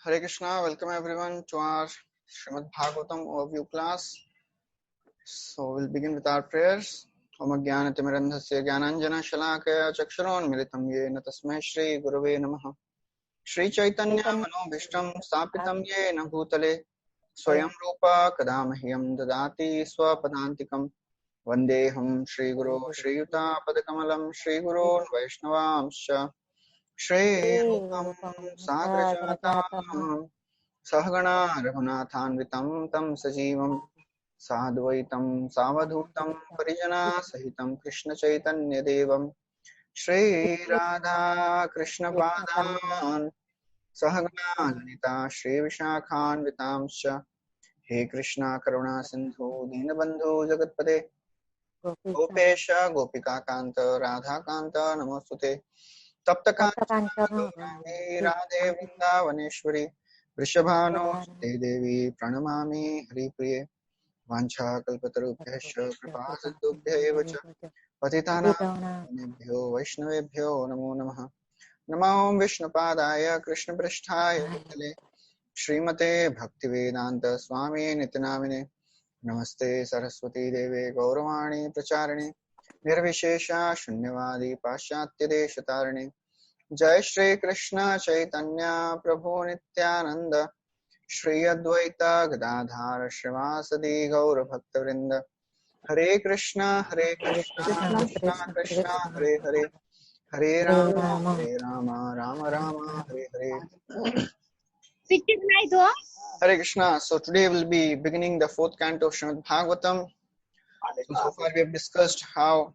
Hare Krishna, welcome everyone to our Srimad Bhagavatam overview class. So we'll begin with our prayers. Om Jnanatimirandhasya Jnananjana Shalakaya Chakshuron Militam Yena Tasmai Shri Gurave Namaha. Shri Chaitanya Manobhishtam Stapitam Yena Bhutale Swayam Rupa Kadamahyam Dadati Swapadantikam Vandeham Shri Guru Shri Yuta Padakamalam Shri Gurun Vaishnavamsha Shri Rupam Sagrajatam Sahagana Raghunathanvitam Tam Sajivam Sadvaitam Savadhutam Parijana Sahitam Krishna Chaitanya Devam Shri Radha Krishna Padan Sahagana Lalita Shri Vishakhan Vitamscha He Krishna Karuna Sindhu Dinabandhu Jagatpade Gopesha Gopika Kanta Radha Kanta Namostute Tapta Kanta Radhe Vrindavaneshwari Vrishabhano Te Devi Pranamami Haripriye Vancha Kalpatarubhyascha Kripa Sindhubhya Evacha Patitana Nebhyo Vaishnavebhyo Namo Namaha Namo Vishnupadaya Krishna Pristhaya Bhutale Srimate Bhaktivedanta Swami Nitinamine Namaste Saraswati Deve Gauravani Pracharine Nirvishesha Shunyavadi Paschatya Deshatarine Jai Shri Krishna Chaitanya Prabhu Nityananda Shri Advaita Gadadhara Shrivasadi Gaur Bhaktavrinda Hare Krishna Krishna Krishna Hare Hare Hare Rama Rama Rama Hare Hare Hare Krishna. So today we'll be beginning the fourth canto of Srimad Bhagavatam. So far we have discussed how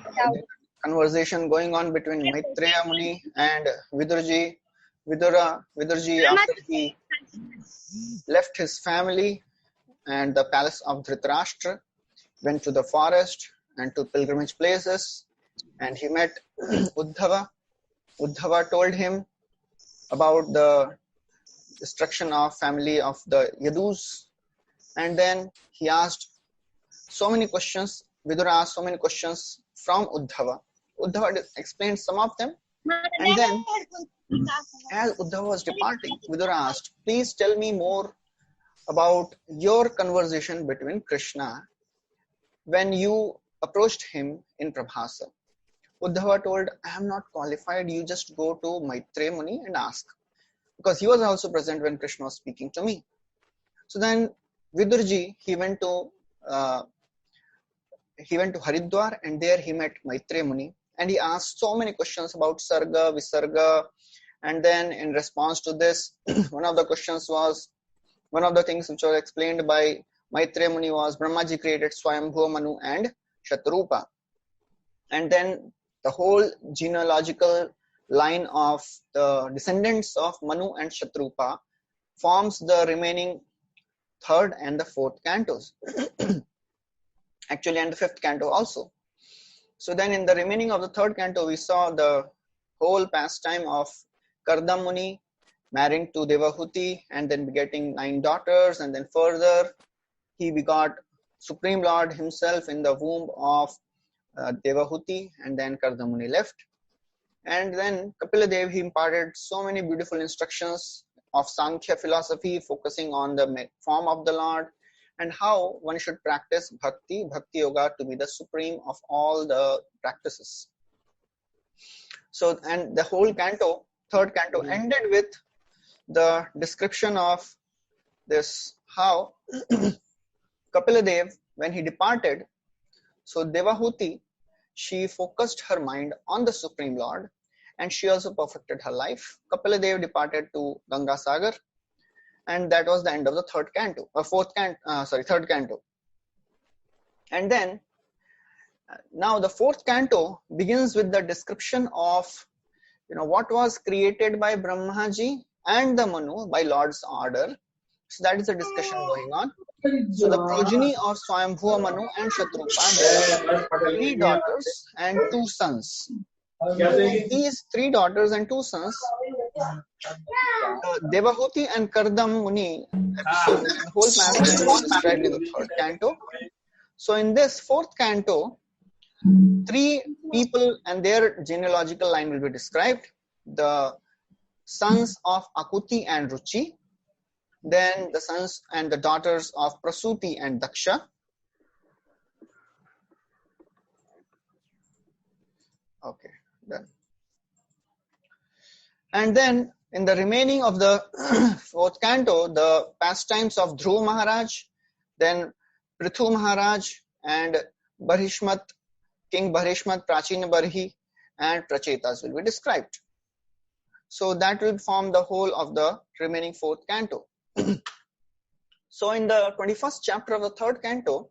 the conversation going on between Maitreya Muni and Vidurji. Vidurji, after he left his family and the palace of Dhritarashtra, went to the forest and to pilgrimage places, and he met Uddhava. Uddhava told him about the destruction of family of the Yadus, and then he asked so many questions. Vidura asked so many questions from Uddhava. Uddhava explained some of them, and then as Uddhava was departing, Vidura asked, please tell me more about your conversation between Krishna when you approached him in Prabhasa. Uddhava told, I am not qualified, you just go to Maitreya Muni and ask. Because he was also present when Krishna was speaking to me. So then Vidurji, he went to Haridwar, and there he met Maitreya Muni, and he asked so many questions about Sarga, Visarga, and then in response to this, one of the things which was explained by Maitreya Muni was Brahmaji created Swayambhuva Manu and Shatrupa. And then the whole genealogical line of the descendants of Manu and Shatrupa forms the remaining third and the fourth cantos. Actually, and the fifth canto also. So then in the remaining of the third canto, we saw the whole pastime of Kardam Muni marrying to Devahuti and then begetting 9 daughters, and then further he begot Supreme Lord himself in the womb of Devahuti, and then Kardam Muni left. And then Kapila Dev, he imparted so many beautiful instructions of Sankhya philosophy, focusing on the form of the Lord and how one should practice Bhakti Yoga to be the supreme of all the practices. So, and the whole canto, third canto, ended with the description of this, how Kapila Dev, when he departed, so Devahuti, she focused her mind on the Supreme Lord, and she also perfected her life. Kapila Dev departed to Ganga Sagar, and that was the end of the third canto. And then, now the fourth canto begins with the description of, what was created by Brahmaji and the Manu by Lord's order. So that is the discussion going on. So the progeny of Swayambhuva Manu and Shatrupa, there were 3 daughters and 2 sons. These 3 daughters and 2 sons, Devahuti and Kardam Muni episode, the whole passage was described in the third canto. So in this fourth canto, 3 people and their genealogical line will be described. The sons of Akuti and Ruchi, then the sons and the daughters of Prasuti and Daksha. Okay, done. And then in the remaining of the fourth canto, the pastimes of Dhruv Maharaj, then Prithu Maharaj and Barhishmat, King Barhishmat, Prachina Barhi and Prachetas will be described. So that will form the whole of the remaining fourth canto. So in the 21st chapter of the third canto,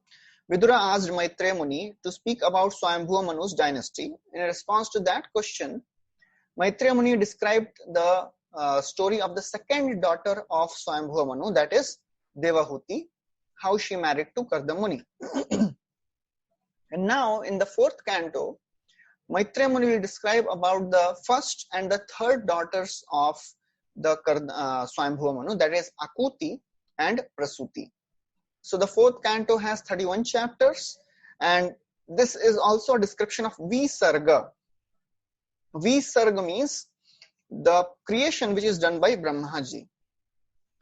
Vidura asked Maitreya Muni to speak about Swayambhuva Manu's dynasty. In response to that question, Maitreya Muni described the story of the second daughter of Swayambhuva Manu, that is Devahuti, how she married to Karda Muni. And now in the fourth canto, Maitreya Muni will describe about the first and the third daughters of the Swayambhuva Manu, that is Akuti and Prasuti. So the fourth canto has 31 chapters, and this is also a description of Visarga. Visarga means the creation which is done by Brahmaji.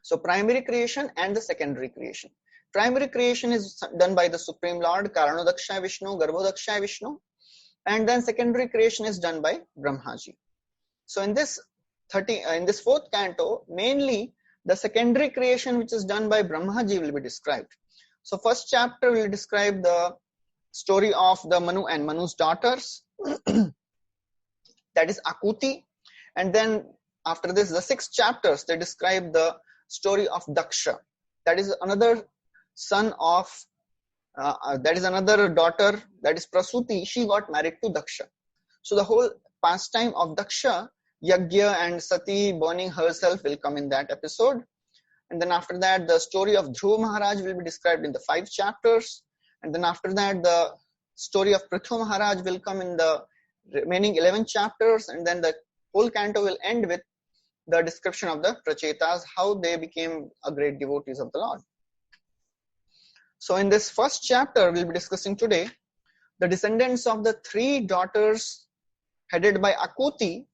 So primary creation and the secondary creation. Primary creation is done by the Supreme Lord, Karanodakshaya Vishnu, Garbhodakshaya Vishnu, and then secondary creation is done by Brahmaji. So in this fourth canto, mainly the secondary creation which is done by Brahmaji will be described. So first chapter will describe the story of the Manu and Manu's daughters, that is Akuti, and then after this the 6 chapters they describe the story of Daksha, that is another son of that is another daughter, that is Prasuti. She got married to Daksha. So the whole pastime of Daksha, Yagya and Sati burning herself will come in that episode. And then after that the story of Dhruva Maharaj will be described in the 5 chapters. And then after that the story of Prithu Maharaj will come in the remaining 11 chapters. And then the whole canto will end with the description of the Prachetas, how they became a great devotees of the Lord. So in this first chapter we'll be discussing today the descendants of the 3 daughters headed by Akuti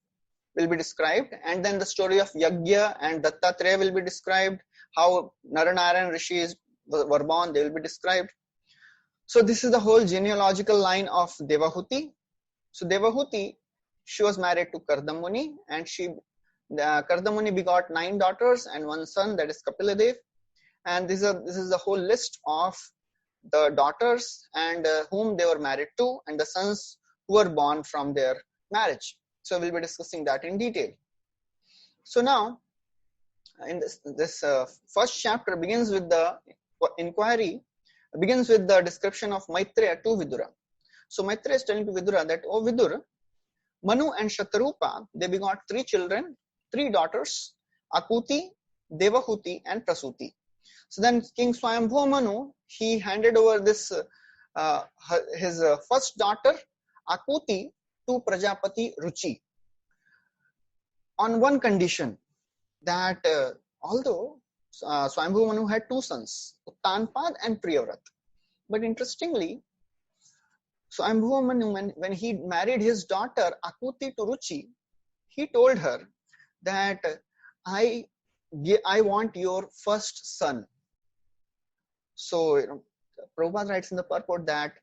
will be described, and then the story of Yagya and Dattatreya will be described, how Naranaran rishis were born, they will be described. So this is the whole genealogical line of Devahuti. So Devahuti, she was married to Karda Muni, and Karda Muni begot 9 daughters and 1 son, that is Kapiladev. And this is the whole list of the daughters and whom they were married to, and the sons who were born from their marriage. So we'll be discussing that in detail. So now, in this first chapter begins with the description of Maitreya to Vidura. So Maitreya is telling to Vidura that, "O Vidur, Manu and Shatarupa, they begot 3 children, 3 daughters, Akuti, Devahuti and Prasuti." So then King Swayambhuva Manu, he handed over this his first daughter Akuti to Prajapati Ruchi on one condition, that although Swayambhuva Manu had 2 sons, Uttanpad and Priyavrat, but interestingly Swayambhuva Manu, when he married his daughter Akuti to Ruchi, he told her that I want your first son. So Prabhupada writes in the purport that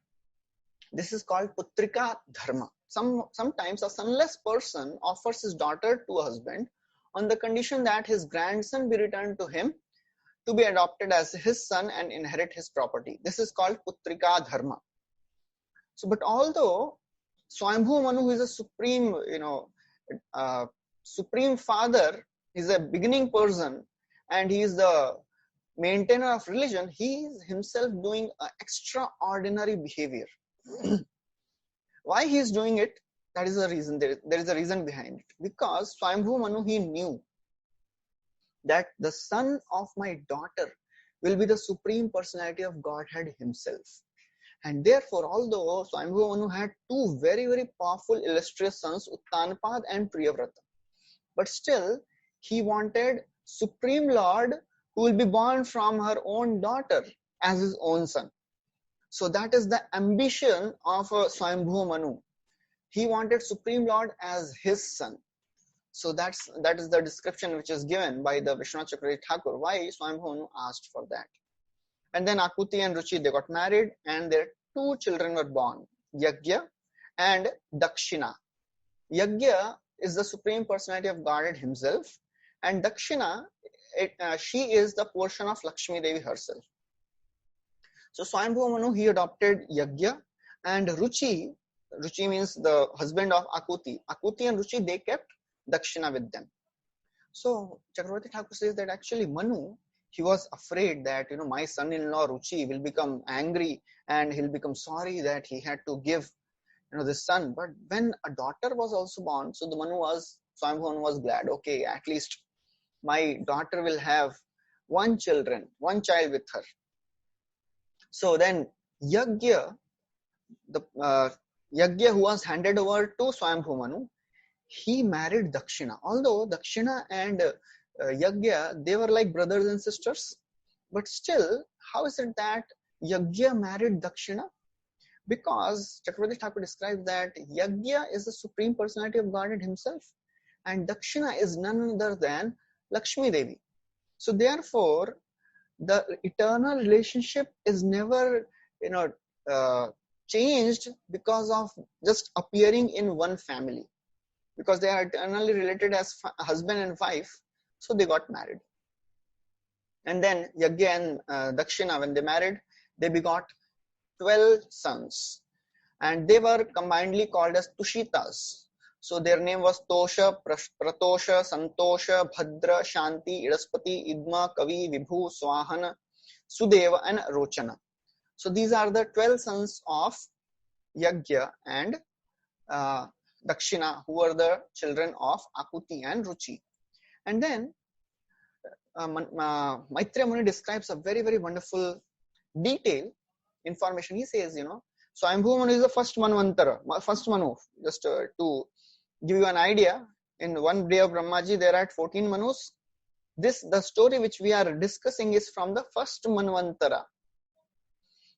this is called Putrika Dharma. Sometimes a sonless person offers his daughter to a husband on the condition that his grandson be returned to him to be adopted as his son and inherit his property. This is called Putrika Dharma. So, but although Swayambhuva Manu is a supreme father, he's a beginning person, and he is the maintainer of religion, he is himself doing extraordinary behavior. Why he is doing it? That is the reason. There is a reason behind it. Because Swayambhuva Manu, he knew that the son of my daughter will be the supreme personality of Godhead himself. And therefore, although Swayambhuva Manu had 2 very, very powerful, illustrious sons, Uttanpad and Priyavrata, but still he wanted Supreme Lord who will be born from her own daughter as his own son. So that is the ambition of Swayambhuva Manu. He wanted Supreme Lord as his son. So that is the description which is given by the Vishwanath Chakravarti Thakur, why Swayambhu Manu asked for that. And then Akuti and Ruchi, they got married, and their two children were born, Yagya and Dakshina. Yagya is the Supreme Personality of Godhead himself, and Dakshina, she is the portion of Lakshmi Devi herself. So Swayambhu Manu, he adopted Yagya, and Ruchi means the husband of Akuti. Akuti and Ruchi, they kept Dakshina with them. So Chakravarti Thakur says that actually Manu, he was afraid that my son-in-law Ruchi will become angry and he'll become sorry that he had to give this son. But when a daughter was also born, so Swayambhu Manu was glad. Okay, at least my daughter will have one child with her. So then Yagya, Yagya who was handed over to Swayambhu Manu, he married Dakshina. Although Dakshina and Yagya, they were like brothers and sisters, but still, how is it that Yagya married Dakshina? Because Chakravarti Thakur describes that Yagya is the Supreme Personality of Godhead himself, and Dakshina is none other than Lakshmi Devi. So therefore, the eternal relationship is never changed because of just appearing in one family, because they are eternally related as husband and wife. So they got married, and then Yagya and Dakshina, when they married, they begot 12 sons, and they were combinedly called as Tushitas. So their name was Tosha, Pratosha, Santosha, Bhadra, Shanti, Idaspati, Idma, Kavi, Vibhu, Swahana, Sudeva, and Rochana. So these are the 12 sons of Yagya and Dakshina, who were the children of Akuti and Ruchi. And then Maitreya Muni describes a very, very wonderful detail information. He says, Swayambhu Manu is the first Manvantara, first Manu. Just to give you an idea, in one day of Brahmaji, there are 14 Manus. The story which we are discussing is from the first Manvantara,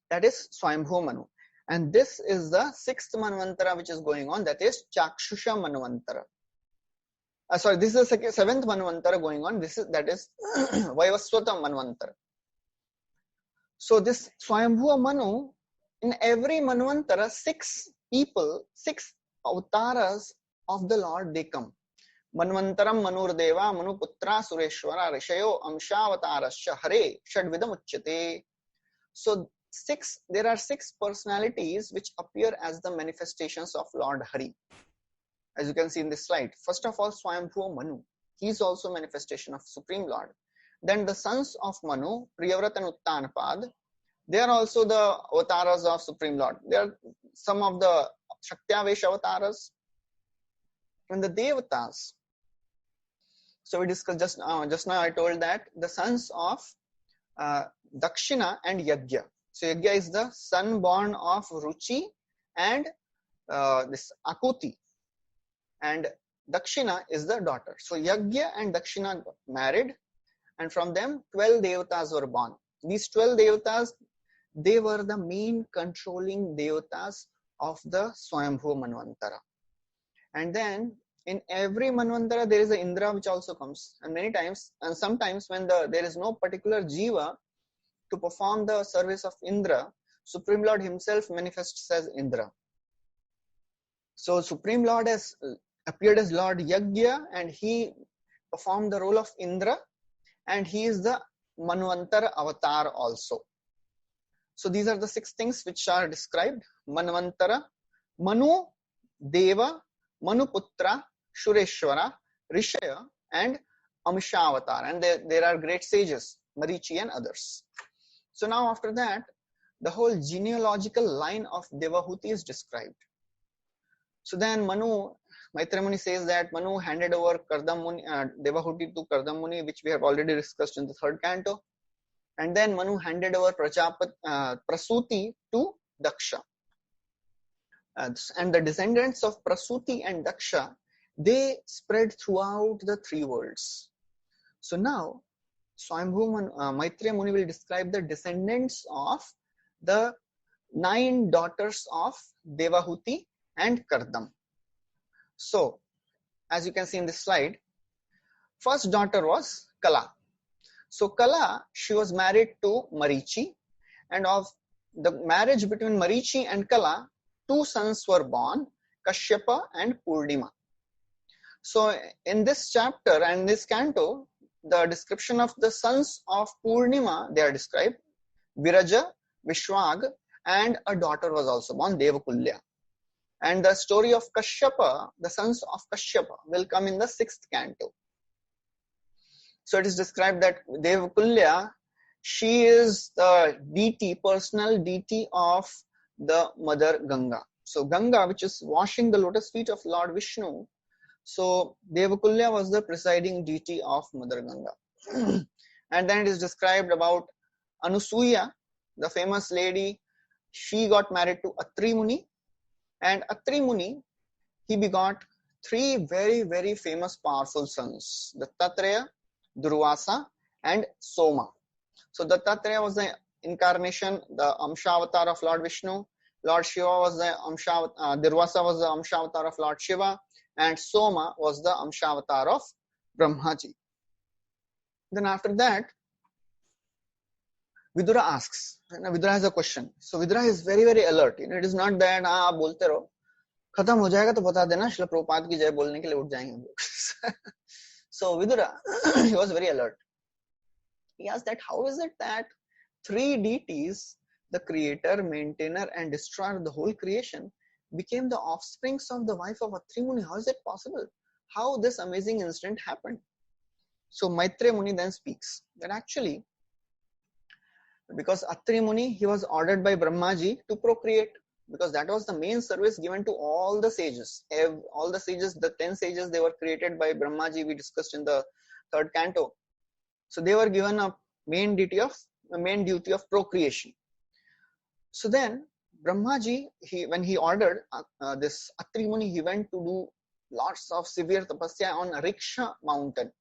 that is Swayambhu Manu. And this is the 6th Manvantara which is going on, that is Chakshusha Manvantara. This is the 7th Manvantara going on. That is Vaivaswata Manvantara. So this Swayambhu Manu, in every Manvantara, 6 avatars of the Lord, they come. Manvantaram Manurdeva Manuputra Sureshwara Rishayo Amshavatarascha Hare Shadvidam Uchyate. So there are 6 personalities which appear as the manifestations of Lord Hari. As you can see in this slide. First of all, Swayambhu Manu. He is also manifestation of Supreme Lord. Then the sons of Manu, Priyavrata and Uttanapad, they are also the avatars of Supreme Lord. They are some of the Shaktiavesh avatars. And the Devatas. So we discussed just now I told that the sons of Dakshina and Yagya. So Yagya is the son born of Ruchi and this Akuti. And Dakshina is the daughter. So Yagya and Dakshina got married, and from them 12 Devatas were born. These 12 Devatas, they were the main controlling Devatas of the Swayambhu Manvantara. And then in every Manvantara there is an Indra which also comes. And sometimes when there is no particular Jiva to perform the service of Indra, Supreme Lord himself manifests as Indra. So Supreme Lord has appeared as Lord Yagya, and he performed the role of Indra, and he is the Manvantara avatar also. So these are the 6 things which are described: Manvantara, Manu, Deva, Manuputra, Shureshwara, Rishaya, and Amsha-avatar. And there are great sages, Marichi and others. So now after that, the whole genealogical line of Devahuti is described. So then Maitreya Muni says that Manu handed over Devahuti to Kardam Muni, which we have already discussed in the 3rd canto. And then Manu handed over Prasuti to Daksha. And the descendants of Prasuti and Daksha, they spread throughout the 3 worlds. So now Maitreya Muni will describe the descendants of the 9 daughters of Devahuti and Kardam. So as you can see in this slide. First daughter was Kala. So Kala, she was married to Marichi, and of the marriage between Marichi and Kala, 2 sons were born, Kashyapa and Purnima. So in this chapter and this canto, the description of the sons of Purnima, they are described, Viraja, Vishwag, and a daughter was also born, Devakulya. And the story of Kashyapa, the sons of Kashyapa, will come in the 6th canto. So it is described that Devakulya, she is the deity, personal deity of the mother Ganga. So Ganga, which is washing the lotus feet of Lord Vishnu, so Devakulya was the presiding deity of mother Ganga. And then it is described about Anusuya, the famous lady. She got married to Atri Muni, and Atri Muni, he begot 3 very, very famous powerful sons, Dattatreya, Durvasa, and Soma. So Dattatreya was the incarnation, the Amshavatar of Lord Vishnu. Lord Shiva was the Durvasa was the Amshavatar of Lord Shiva, and Soma was the Amshavatar of Brahmaji. Then after that, Vidura asks, Vidura has a question. So Vidura is very, very alert. It is not that आप बोलते रहो, खत्म हो जाएगा तो बता देना, श्रील प्रभुपाद की जय बोलने के लिए उठ जाएंगे हम लोग. So Vidura, he was very alert. He asked that how is it that 3 deities, the creator, maintainer, and destroyer of the whole creation, became the offsprings of the wife of Atri Muni? How is it possible? How this amazing incident happened? So Maitreya Muni then speaks that actually, because Atri Muni, he was ordered by Brahmaji to procreate, because that was the main service given to all the sages. All the sages, the 10 sages, they were created by Brahmaji, we discussed in the 3rd canto. So they were given a main duty of procreation. So then Brahmaji, when he ordered this Atri Muni, he went to do lots of severe tapasya on Riksha mountain,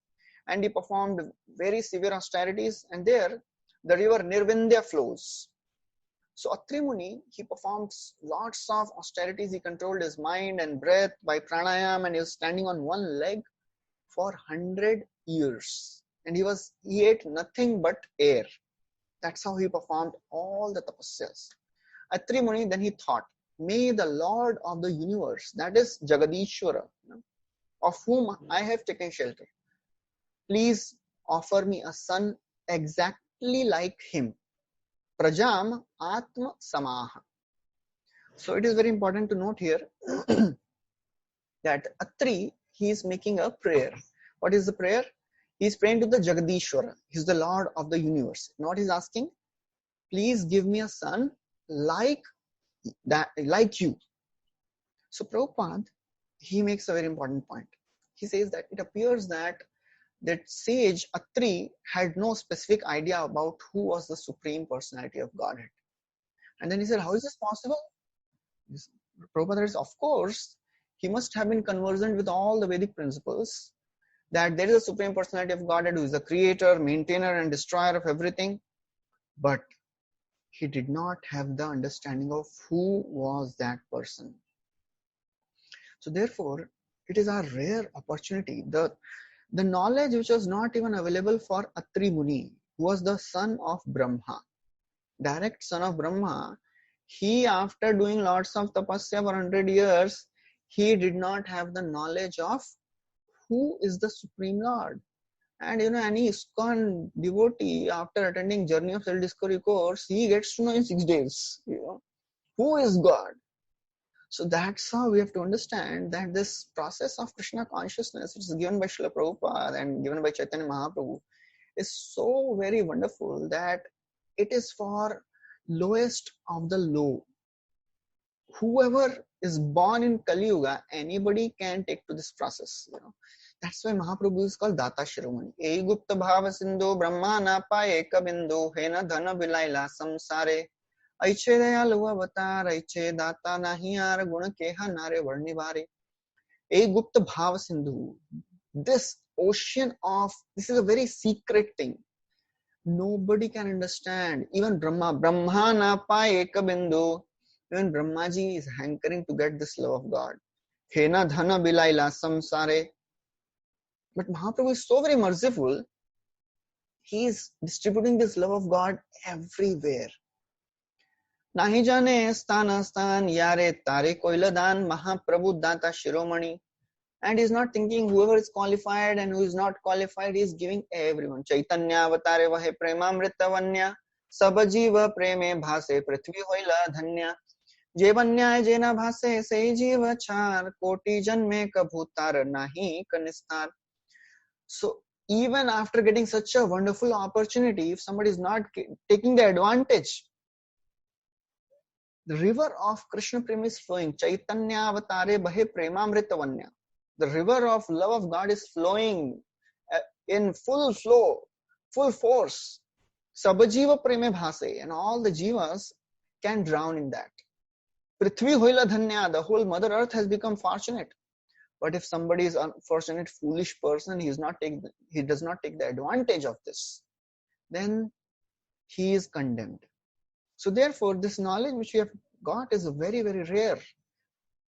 and he performed very severe austerities, and there the river Nirvindya flows. So Atri Muni, he performed lots of austerities. He controlled his mind and breath by pranayam, and he was standing on one leg for 100 years. And he ate nothing but air. That's how he performed all the tapasyas. Atri Muni, then he thought, may the Lord of the universe, that is Jagadishwara, of whom I have taken shelter, please offer me a son exactly like him. Prajam Atma Samaha. So it is very important to note here that Atri, he is making a prayer. What is the prayer? He is praying to the Jagadishwara. He is the Lord of the universe. Now he is asking, please give me a son like you. So Prabhupada, he makes a very important point. He says that it appears that sage Atri had no specific idea about who was the Supreme Personality of Godhead. And then he said, how is this possible? Prabhupada says, of course, he must have been conversant with all the Vedic principles, that there is a Supreme Personality of Godhead who is the creator, maintainer, and destroyer of everything. But he did not have the understanding of who was that person. So therefore, it is a rare opportunity. The knowledge which was not even available for Atri Muni, who was the son of Brahma, direct son of Brahma, he, after doing lots of tapasya for 100 years, he did not have the knowledge of who is the Supreme Lord. And any ISKCON devotee, after attending Journey of Self-Discovery course, he gets to know in 6 days, who is God. So that's how we have to understand that this process of Krishna consciousness, which is given by Srila Prabhupada and given by Chaitanya Mahaprabhu, is so very wonderful that it is for lowest of the low. Whoever is born in Kali Yuga, anybody can take to this process. That's why Mahaprabhu is called Data Shiromani. Ei Gupta Bhava Sindhu Brahma Napa Eka Bindu Hena Dhana Vilaila Samsare Aiche Dayalu Avatar Aiche Data Nahiyar Guna Keha Nare Varnivare. Ei Gupta Bhava Sindhu. This ocean of, this is a very secret thing. Nobody can understand. Even Brahma Napa Eka Bindu. Even Brahmaji is hankering to get this love of God. Hena Dhana Vilaila Samsare. But Mahaprabhu is so very merciful. He is distributing this love of God everywhere. Nahi jane sthana sthan yare tare koiladan Mahaprabhu data shiromani. And he's not thinking whoever is qualified and who is not qualified, he is giving everyone. Chaitanya avatare vahe premamrita vanya sabajiva preme bhase prithvi hoila dhanya jeevanyay jena bhase se jiva char koti janme kabhutar nahi kanistar. So even after getting such a wonderful opportunity, if somebody is not taking the advantage, the river of Krishna Prema is flowing. Chaitanya avatare bahe premamrita vanya. The river of love of God is flowing in full flow, full force. Sabajiva preme bhase, and all the jivas can drown in that. Prithvi hoila dhanya, the whole mother earth has become fortunate. But if somebody is unfortunate, foolish person, he does not take the advantage of this, then he is condemned. So therefore, this knowledge which we have got is a very, very rare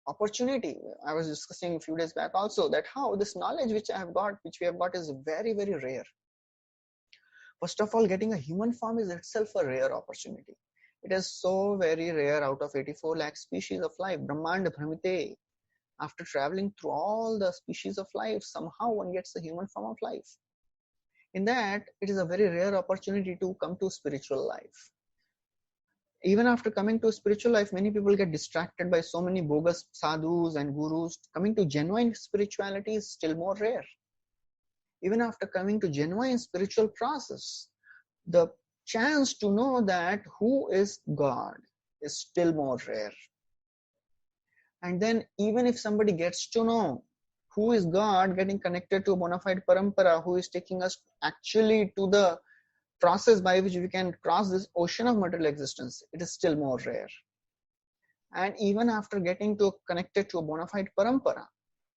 opportunity. I was discussing a few days back also that how this knowledge which we have got is very, very rare. First of all, getting a human form is itself a rare opportunity. It is so very rare out of 84 lakh species of life. Brahmanda Brahmite. After traveling through all the species of life, somehow one gets the human form of life. In that, it is a very rare opportunity to come to spiritual life. Even after coming to spiritual life, many people get distracted by so many bogus sadhus and gurus. Coming to genuine spirituality is still more rare. Even after coming to genuine spiritual process, the chance to know that who is God is still more rare. And then even if somebody gets to know who is God, getting connected to a bona fide parampara, who is taking us actually to the process by which we can cross this ocean of material existence, it is still more rare. And even after getting connected to a bona fide parampara,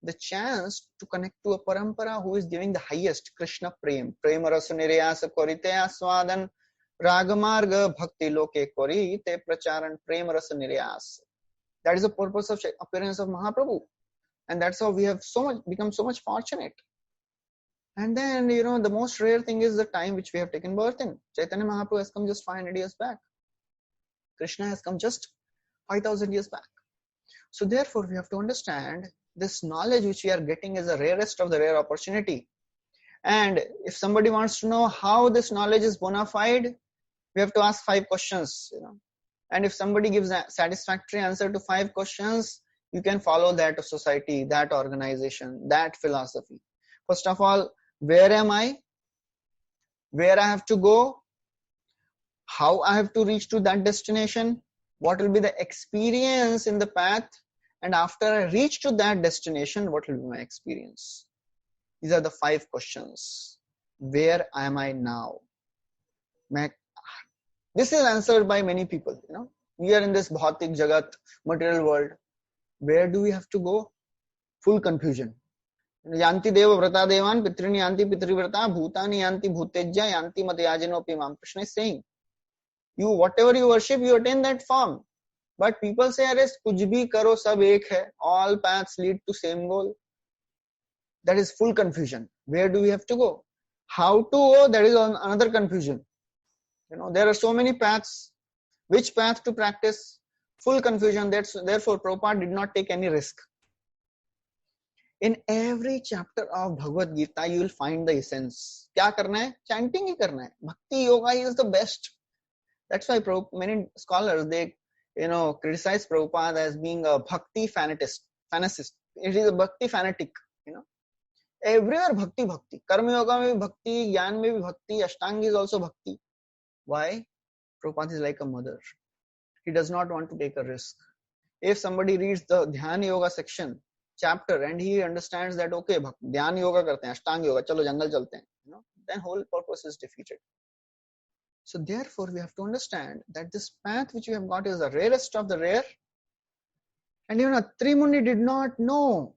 the chance to connect to a parampara who is giving the highest Krishna prema rasa nirayasa korite aswadan ragamarga bhakti loke korite pracharan prema rasa nirayasa. That is the purpose of appearance of Mahaprabhu. And that's how we have become so much fortunate. And then, the most rare thing is the time which we have taken birth in. Chaitanya Mahaprabhu has come just 500 years back. Krishna has come just 5,000 years back. So therefore, we have to understand this knowledge which we are getting is the rarest of the rare opportunity. And if somebody wants to know how this knowledge is bona fide, we have to ask 5 questions, And if somebody gives a satisfactory answer to 5 questions, you can follow that society, that organization, that philosophy. First of all, where am I? Where I have to go? How I have to reach to that destination? What will be the experience in the path? And after I reach to that destination, what will be my experience? These are the 5 questions. Where am I now? This is answered by many people, We are in this bhautik jagat, material world. Where do we have to go? Full confusion. Yanti deva vrata devan, pitrini yanti pitrivrata, bhutani yanti bhutejya, yanti matayajinopi mam. Krishna is saying, whatever you worship, you attain that form. But people say, Ares, kuch bhi karo, sab ek hai. All paths lead to same goal. That is full confusion. Where do we have to go? How to go? That is another confusion. There are so many paths. Which path to practice? Full confusion. Therefore, Prabhupada did not take any risk. In every chapter of Bhagavad Gita, you will find the essence. Kya karna hai? Chanting hi karna hai. Bhakti yoga is the best. That's why many scholars, they criticize Prabhupada as being a bhakti fanatist. It is a bhakti fanatic. Everywhere bhakti. Karma yoga mein bhi bhakti, jnana mein bhi bhakti, ashtanga is also bhakti. Why? Prabhupada is like a mother. He does not want to take a risk. If somebody reads the Dhyana Yoga section, chapter, and he understands that, okay, Dhyana Yoga karte hain, Ashtanga Yoga, chalo jungle chalte hain, then whole purpose is defeated. So therefore, we have to understand that this path which we have got is the rarest of the rare. And even Atri Muni did not know,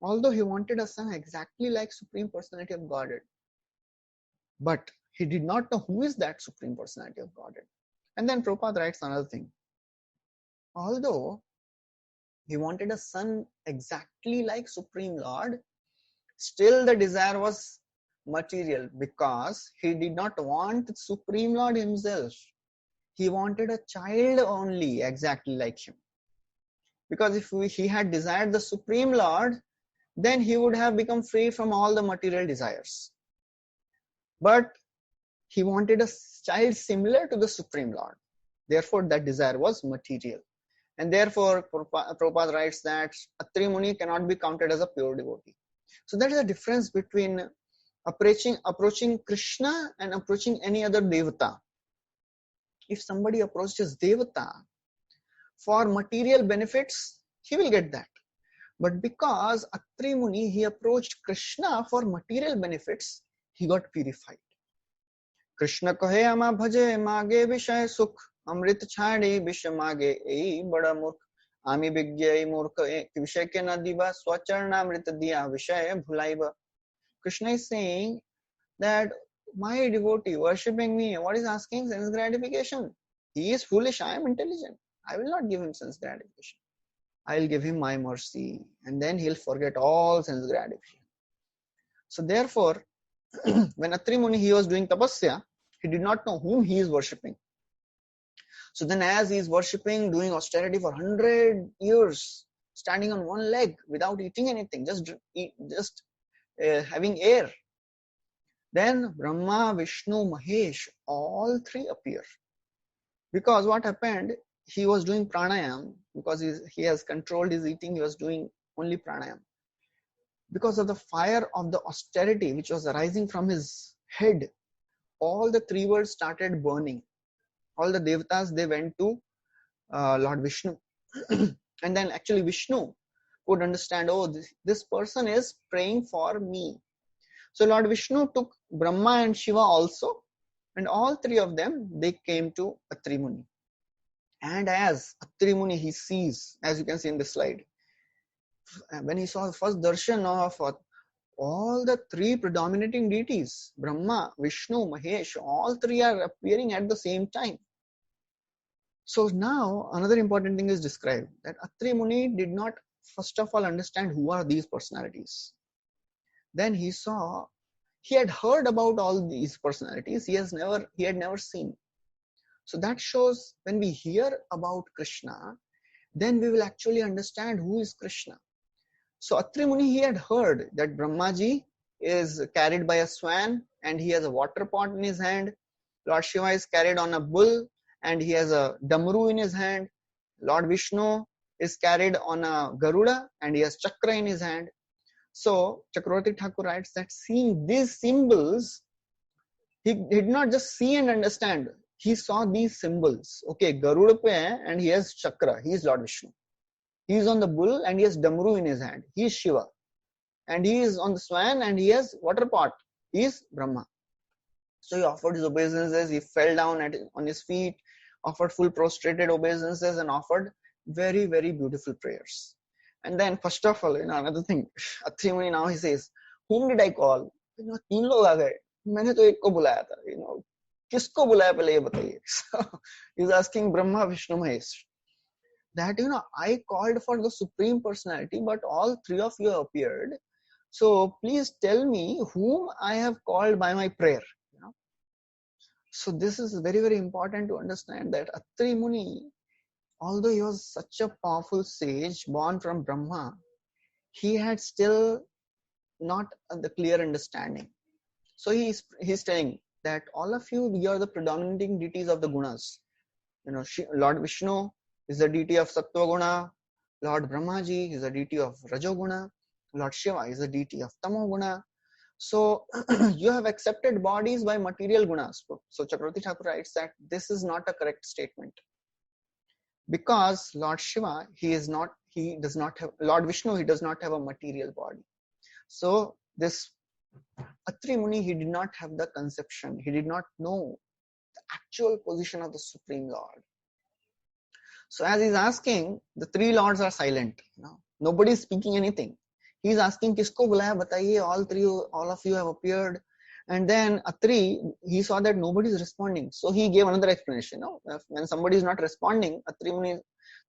although he wanted a son exactly like Supreme Personality of Godhead. But he did not know who is that Supreme Personality of Godhead. And then Prabhupada writes another thing. Although he wanted a son exactly like Supreme Lord, Still the desire was material because he did not want the Supreme Lord himself. He wanted a child only, exactly like him. Because if he had desired the Supreme Lord, then he would have become free from all the material desires. But he wanted a child similar to the Supreme Lord. Therefore, that desire was material. And therefore, Prabhupada writes that Atri Muni cannot be counted as a pure devotee. So that is the difference between approaching Krishna and approaching any other devata. If somebody approaches devata for material benefits, he will get that. But because Atri Muni, he approached Krishna for material benefits, he got purified. Krishna kahe ama bhaje mage vishay sukh amrit chhadi vish mage ei bada murkh ami vigyai murkh vishay ke na diva swacharna amrit diya vishay bhulaiva. Krishna is saying that my devotee worshipping me, what is asking? Sense gratification. He is foolish, I am intelligent. I will not give him sense gratification. I will give him my mercy, and then he'll forget all sense gratification. So therefore, when Atri Muni, he was doing tapasya, he did not know whom he is worshipping. So then as he is worshipping, doing austerity for 100 years, standing on one leg without eating anything, just having air, then Brahma, Vishnu, Mahesh, all three appear. Because what happened, he was doing pranayam, because he has controlled his eating, he was doing only pranayam. Because of the fire of the austerity which was arising from his head, all the three worlds started burning. All the devatas, they went to Lord Vishnu. And then actually Vishnu could understand, oh, this person is praying for me. So Lord Vishnu took Brahma and Shiva also, and all three of them, they came to Atri Muni. And as Atri Muni, he sees, as you can see in the slide, when he saw the first darshan of all the three predominating deities, Brahma, Vishnu, Mahesh, all three are appearing at the same time. So now another important thing is described, that Atri Muni did not first of all understand who are these personalities. Then he had heard about all these personalities, he had never seen. So that shows when we hear about Krishna, then we will actually understand who is Krishna. So Atri Muni, he had heard that Brahmaji is carried by a swan and he has a water pot in his hand. Lord Shiva is carried on a bull and he has a damru in his hand. Lord Vishnu is carried on a Garuda and he has chakra in his hand. So Chakravarti Thakur writes that seeing these symbols, he did not just see and understand. He saw these symbols. Okay, Garuda pe hai and he has chakra. He is Lord Vishnu. He is on the bull and he has damru in his hand. He is Shiva. And he is on the swan and he has water pot. He is Brahma. So he offered his obeisances. He fell down on his feet, offered full prostrated obeisances and offered very, very beautiful prayers. And then first of all, another thing, Atri Muni now he says, whom did I call? तीन लोग आ गए. मैंने तो एक को बुलाया था. किसको बुलाया पहले ये बताइए. So he's asking Brahma, Vishnu, Mahesh. That I called for the Supreme Personality, but all three of you appeared. So please tell me whom I have called by my prayer. So this is very, very important to understand that Atri Muni, although he was such a powerful sage born from Brahma, he had still not the clear understanding. So he's saying that all of you are the predominating deities of the gunas. Lord Vishnu is the deity of Sattva Guna. Lord Brahmaji is the deity of Rajoguna. Lord Shiva is the deity of Tamo Guna. So you have accepted bodies by material gunas. So Chakravarti Thakur writes that this is not a correct statement. Because Lord Shiva, Lord Vishnu, he does not have a material body. So this Atri Muni, he did not have the conception. He did not know the actual position of the Supreme Lord. So as he's asking, the three lords are silent. Nobody is speaking anything. He's asking, Kisko bulaya bataiye, all of you have appeared. And then Atri, he saw that nobody is responding. So he gave another explanation. When somebody is not responding, Atri Muni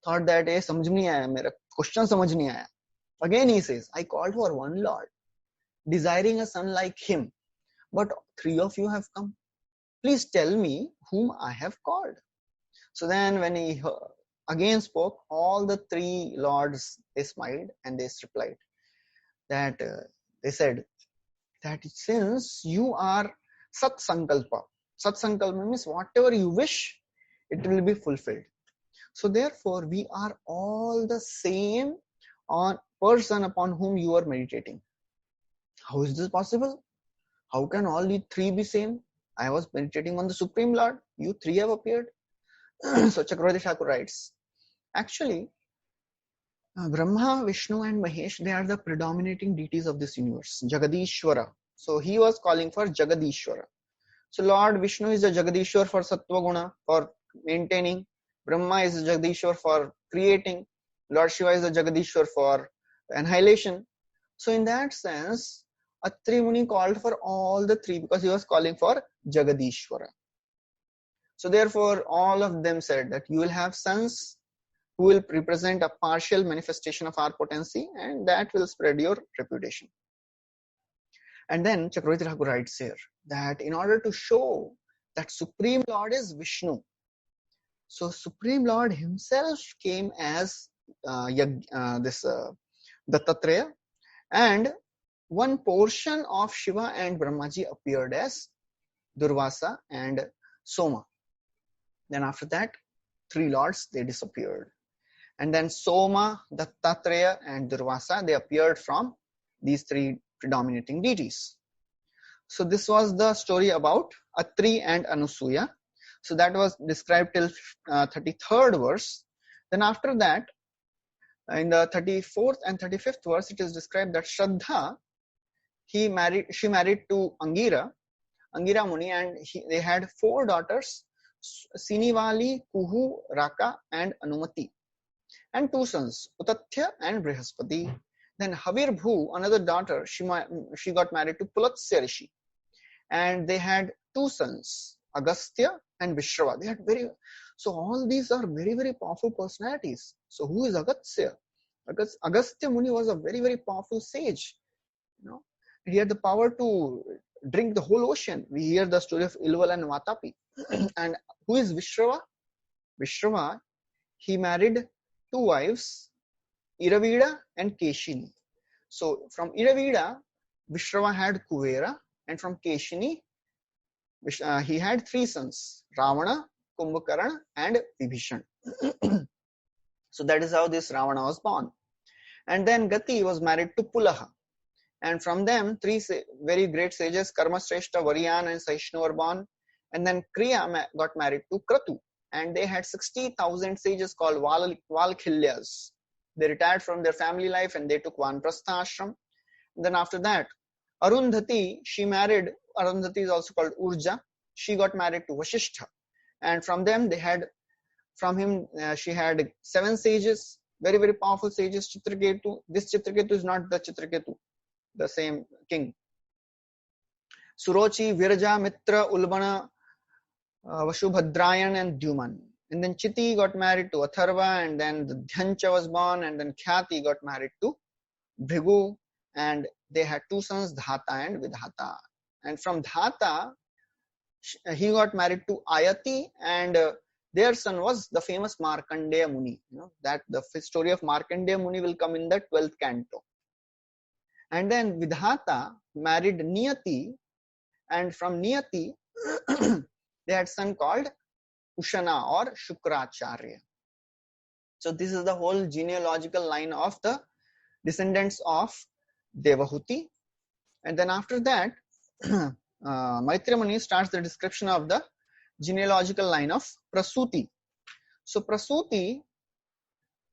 thought that, samajh nahi aaya, mera question samajh nahi aaya. Again he says, I called for one Lord. desiring a son like him, but 3 of you have come. Please tell me whom I have called. So then when he again spoke, all the 3 lords, they smiled and they replied that they said that since you are Sat Sankalpa means whatever you wish, it will be fulfilled. So therefore, we are all the same on person upon whom you are meditating. How is this possible? How can all the 3 be same? I was meditating on the Supreme Lord. You 3 have appeared. So Chakravarti Thakur writes, actually, Brahma, Vishnu and Mahesh, they are the predominating deities of this universe, Jagadishwara. So he was calling for Jagadishwara. So Lord Vishnu is a Jagadishwar for Sattva Guna, for maintaining. Brahma is a Jagadishwar for creating. Lord Shiva is a Jagadishwar for annihilation. So in that sense, Atri Muni called for all the 3 because he was calling for Jagadishwara. So therefore, all of them said that you will have sons who will represent a partial manifestation of our potency, and that will spread your reputation. And then Chakravarti Thakur writes here that in order to show that Supreme Lord is Vishnu, so Supreme Lord himself came as Dattatreya, and one portion of Shiva and Brahmaji appeared as Durvasa and Soma. Then after that, 3 lords, they disappeared. And then Soma, Dattatreya and Durvasa, they appeared from these 3 predominating deities. So this was the story about Atri and Anusuya. So that was described till 33rd verse. Then after that, in the 34th and 35th verse, it is described that Shraddha, she married to Angira Muni, and they had 4 daughters, Sinivali, Kuhu, Raka and Anumati, and 2 sons, Utathya and Brihaspati. Then Havirbhu, another daughter, she got married to Pulatsya Rishi, and they had 2 sons, Agastya and Vishrava. They had so all these are very, very powerful personalities. So who is Agastya? Agastya Muni was a very, very powerful sage. He had the power to drink the whole ocean. We hear the story of Ilval and Vatapi. And who is Vishrava? Vishrava, he married 2 wives, Iravida and Keshini. So from Iravida, Vishrava had Kuvera, and from Keshini, he had 3 sons, Ravana, Kumbhakarna and Vibhishan. So that is how this Ravana was born. And then Gati was married to Pulaha. And from them, 3 very great sages, Karmasreshta, Variyan and Saishnu were born. And then Kriya got married to Kratu. And they had 60,000 sages called Valkhilyas. They retired from their family life and they took Vanprastha ashram. And then after that, Arundhati, Arundhati is also called Urja. She got married to Vasishtha. And from them, she had 7 sages, very, very powerful sages, Chitraketu. This Chitraketu is not the Chitraketu, the same king. Surochi, Viraja, Mitra, Ulbana, Vashubhadrayan and Dyuman. And then Chiti got married to Atharva, and then the Dhyancha was born, and then Khyati got married to Bhrigu, and they had 2 sons, Dhata and Vidhata. And from Dhata, he got married to Ayati, and their son was the famous Markandeya Muni. That the story of Markandeya Muni will come in the 12th canto. And then Vidhata married Niyati, and from Niyati, they had a son called Ushana or Shukracharya. So this is the whole genealogical line of the descendants of Devahuti. And then after that, Maitreya Muni starts the description of the genealogical line of Prasuti. So Prasuti,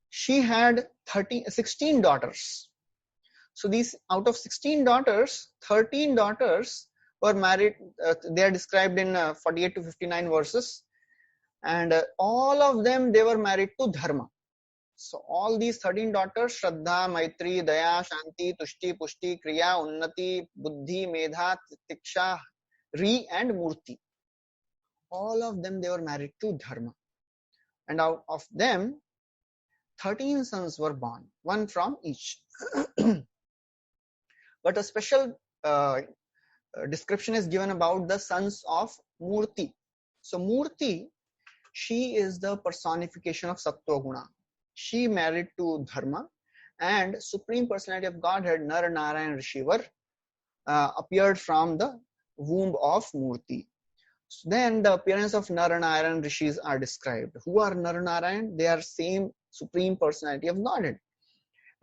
she had 16 daughters. So these, out of 16 daughters, 13 daughters were married. They are described in 48 to 59 verses. And all of them, they were married to Dharma. So all these 13 daughters, Shraddha, Maitri, Daya, Shanti, Tushti, Pushti, Kriya, Unnati, Buddhi, Medha, Tiksha, Ri and Murti. All of them, they were married to Dharma. And out of them, 13 sons were born, 1 from each. But a special description is given about the sons of Murti. So Murti, she is the personification of Sattva Guna. She married to Dharma, and Supreme Personality of Godhead, Nar Narayan Rishi, appeared from the womb of Murti. So then the appearance of Nar Narayan Rishis are described. Who are Nar Narayan? They are same Supreme Personality of Godhead.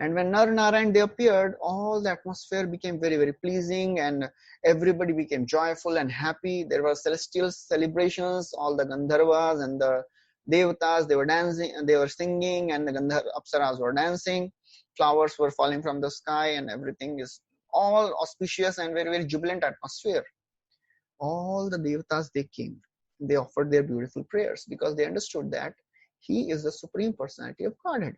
And when Nar Narayan they appeared, all the atmosphere became very, very pleasing, and everybody became joyful and happy. There were celestial celebrations. All the Gandharvas and the Devatas, they were dancing and they were singing, and the Apsaras were dancing. Flowers were falling from the sky, and everything is all auspicious and very, very jubilant atmosphere. All the Devatas, they came. They offered their beautiful prayers because they understood that he is the Supreme Personality of Godhead.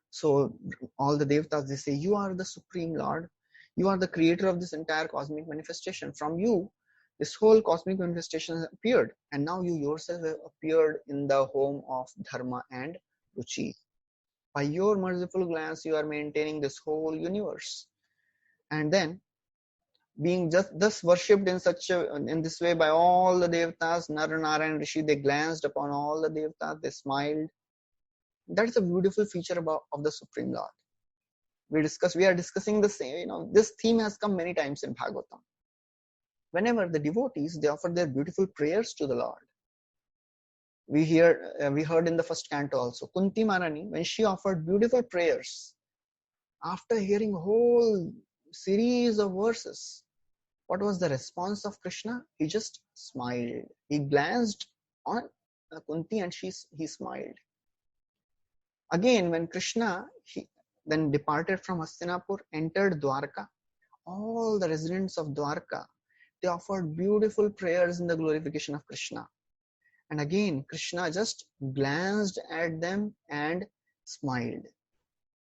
So all the Devatas, they say, you are the Supreme Lord. You are the creator of this entire cosmic manifestation. From you, this whole cosmic manifestation has appeared. And now you yourself have appeared in the home of Dharma and Ruchi. By your merciful glance, you are maintaining this whole universe. And then, being just thus worshipped in this way by all the Devatas, Nar Narayan Rishi, they glanced upon all the Devatas, they smiled. That is a beautiful feature of the Supreme Lord. We are discussing the same, this theme has come many times in Bhagavatam. Whenever the devotees, they offer their beautiful prayers to the Lord. We heard in the first canto also, Kunti Maharani, when she offered beautiful prayers, after hearing a whole series of verses, what was the response of Krishna? He just smiled. He glanced on Kunti and he smiled. Again, when Krishna then departed from Hastinapur, entered Dwarka, all the residents of Dwarka, they offered beautiful prayers in the glorification of Krishna. And again, Krishna just glanced at them and smiled.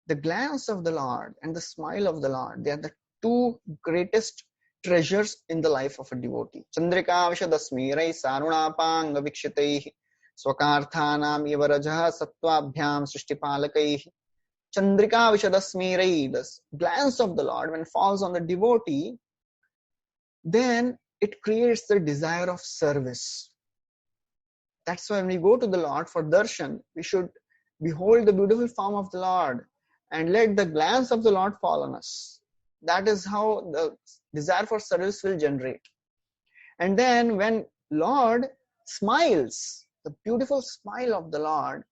The glance of the Lord and the smile of the Lord, they are the two greatest treasures in the life of a devotee. Chandrika Vishadasmirai Sarunapanga Vikshitaihi Swakarthanam Ivarajaha Sattvabhyam Srishtipalakaihi. Chandrika Vishadasmirai, the glance of the Lord, when falls on the devotee, then it creates the desire of service. That's why when we go to the Lord for darshan, we should behold the beautiful form of the Lord and let the glance of the Lord fall on us. That is how the desire for service will generate. And then when Lord smiles, the beautiful smile of the Lord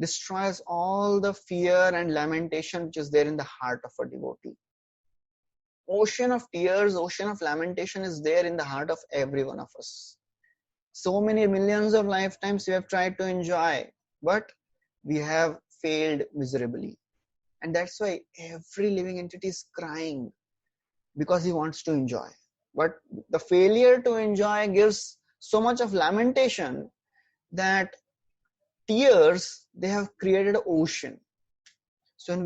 destroys all the fear and lamentation which is there in the heart of a devotee. Ocean of tears, ocean of lamentation is there in the heart of every one of us. So many millions of lifetimes we have tried to enjoy, but we have failed miserably. And that's why every living entity is crying because he wants to enjoy. But the failure to enjoy gives so much of lamentation that tears, they have created an ocean. So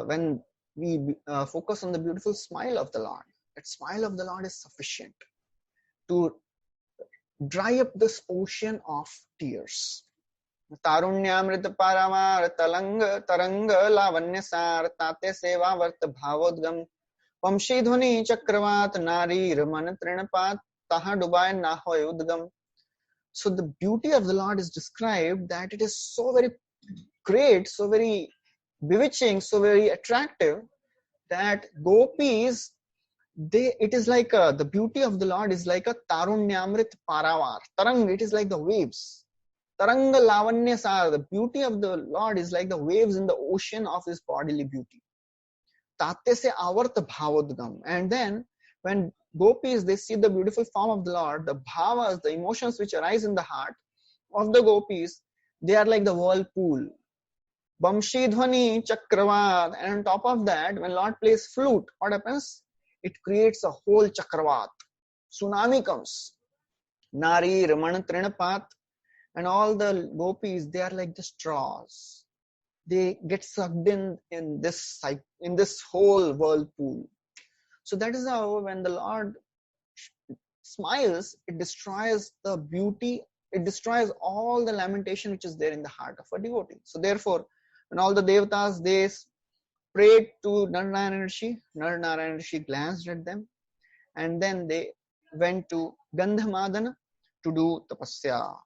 when we focus on the beautiful smile of the Lord, that smile of the Lord is sufficient to dry up this ocean of tears. Tarunyamrita paramar taranga lavanyasar tate seva varta bhavodgam Pamshi dhvani chakravat nari raman trinapat taha dubai nahoy udgam. So the beauty of the Lord is described that it is so very great, so very bewitching, so very attractive that gopis, it is like the beauty of the Lord is like a tarunyamrit paravar. Tarang, it is like the waves. Taranga lavanyasar, the beauty of the Lord is like the waves in the ocean of his bodily beauty. Tate se avarta bhavodgam. And then when gopis, they see the beautiful form of the Lord, the bhavas, the emotions which arise in the heart of the gopis, they are like the whirlpool. Bamshi dhvani chakravat. And on top of that, when Lord plays flute, what happens? It creates a whole chakravat. Tsunami comes. Nari raman trinapat. And all the gopis, they are like the straws. They get sucked in this whole whirlpool. So that is how when the Lord smiles, it destroys the beauty, it destroys all the lamentation which is there in the heart of a devotee. So therefore, when all the devatas, they prayed to Narnarayan Rishi. Narnarayan Rishi glanced at them, and then they went to Gandhamadana to do tapasya.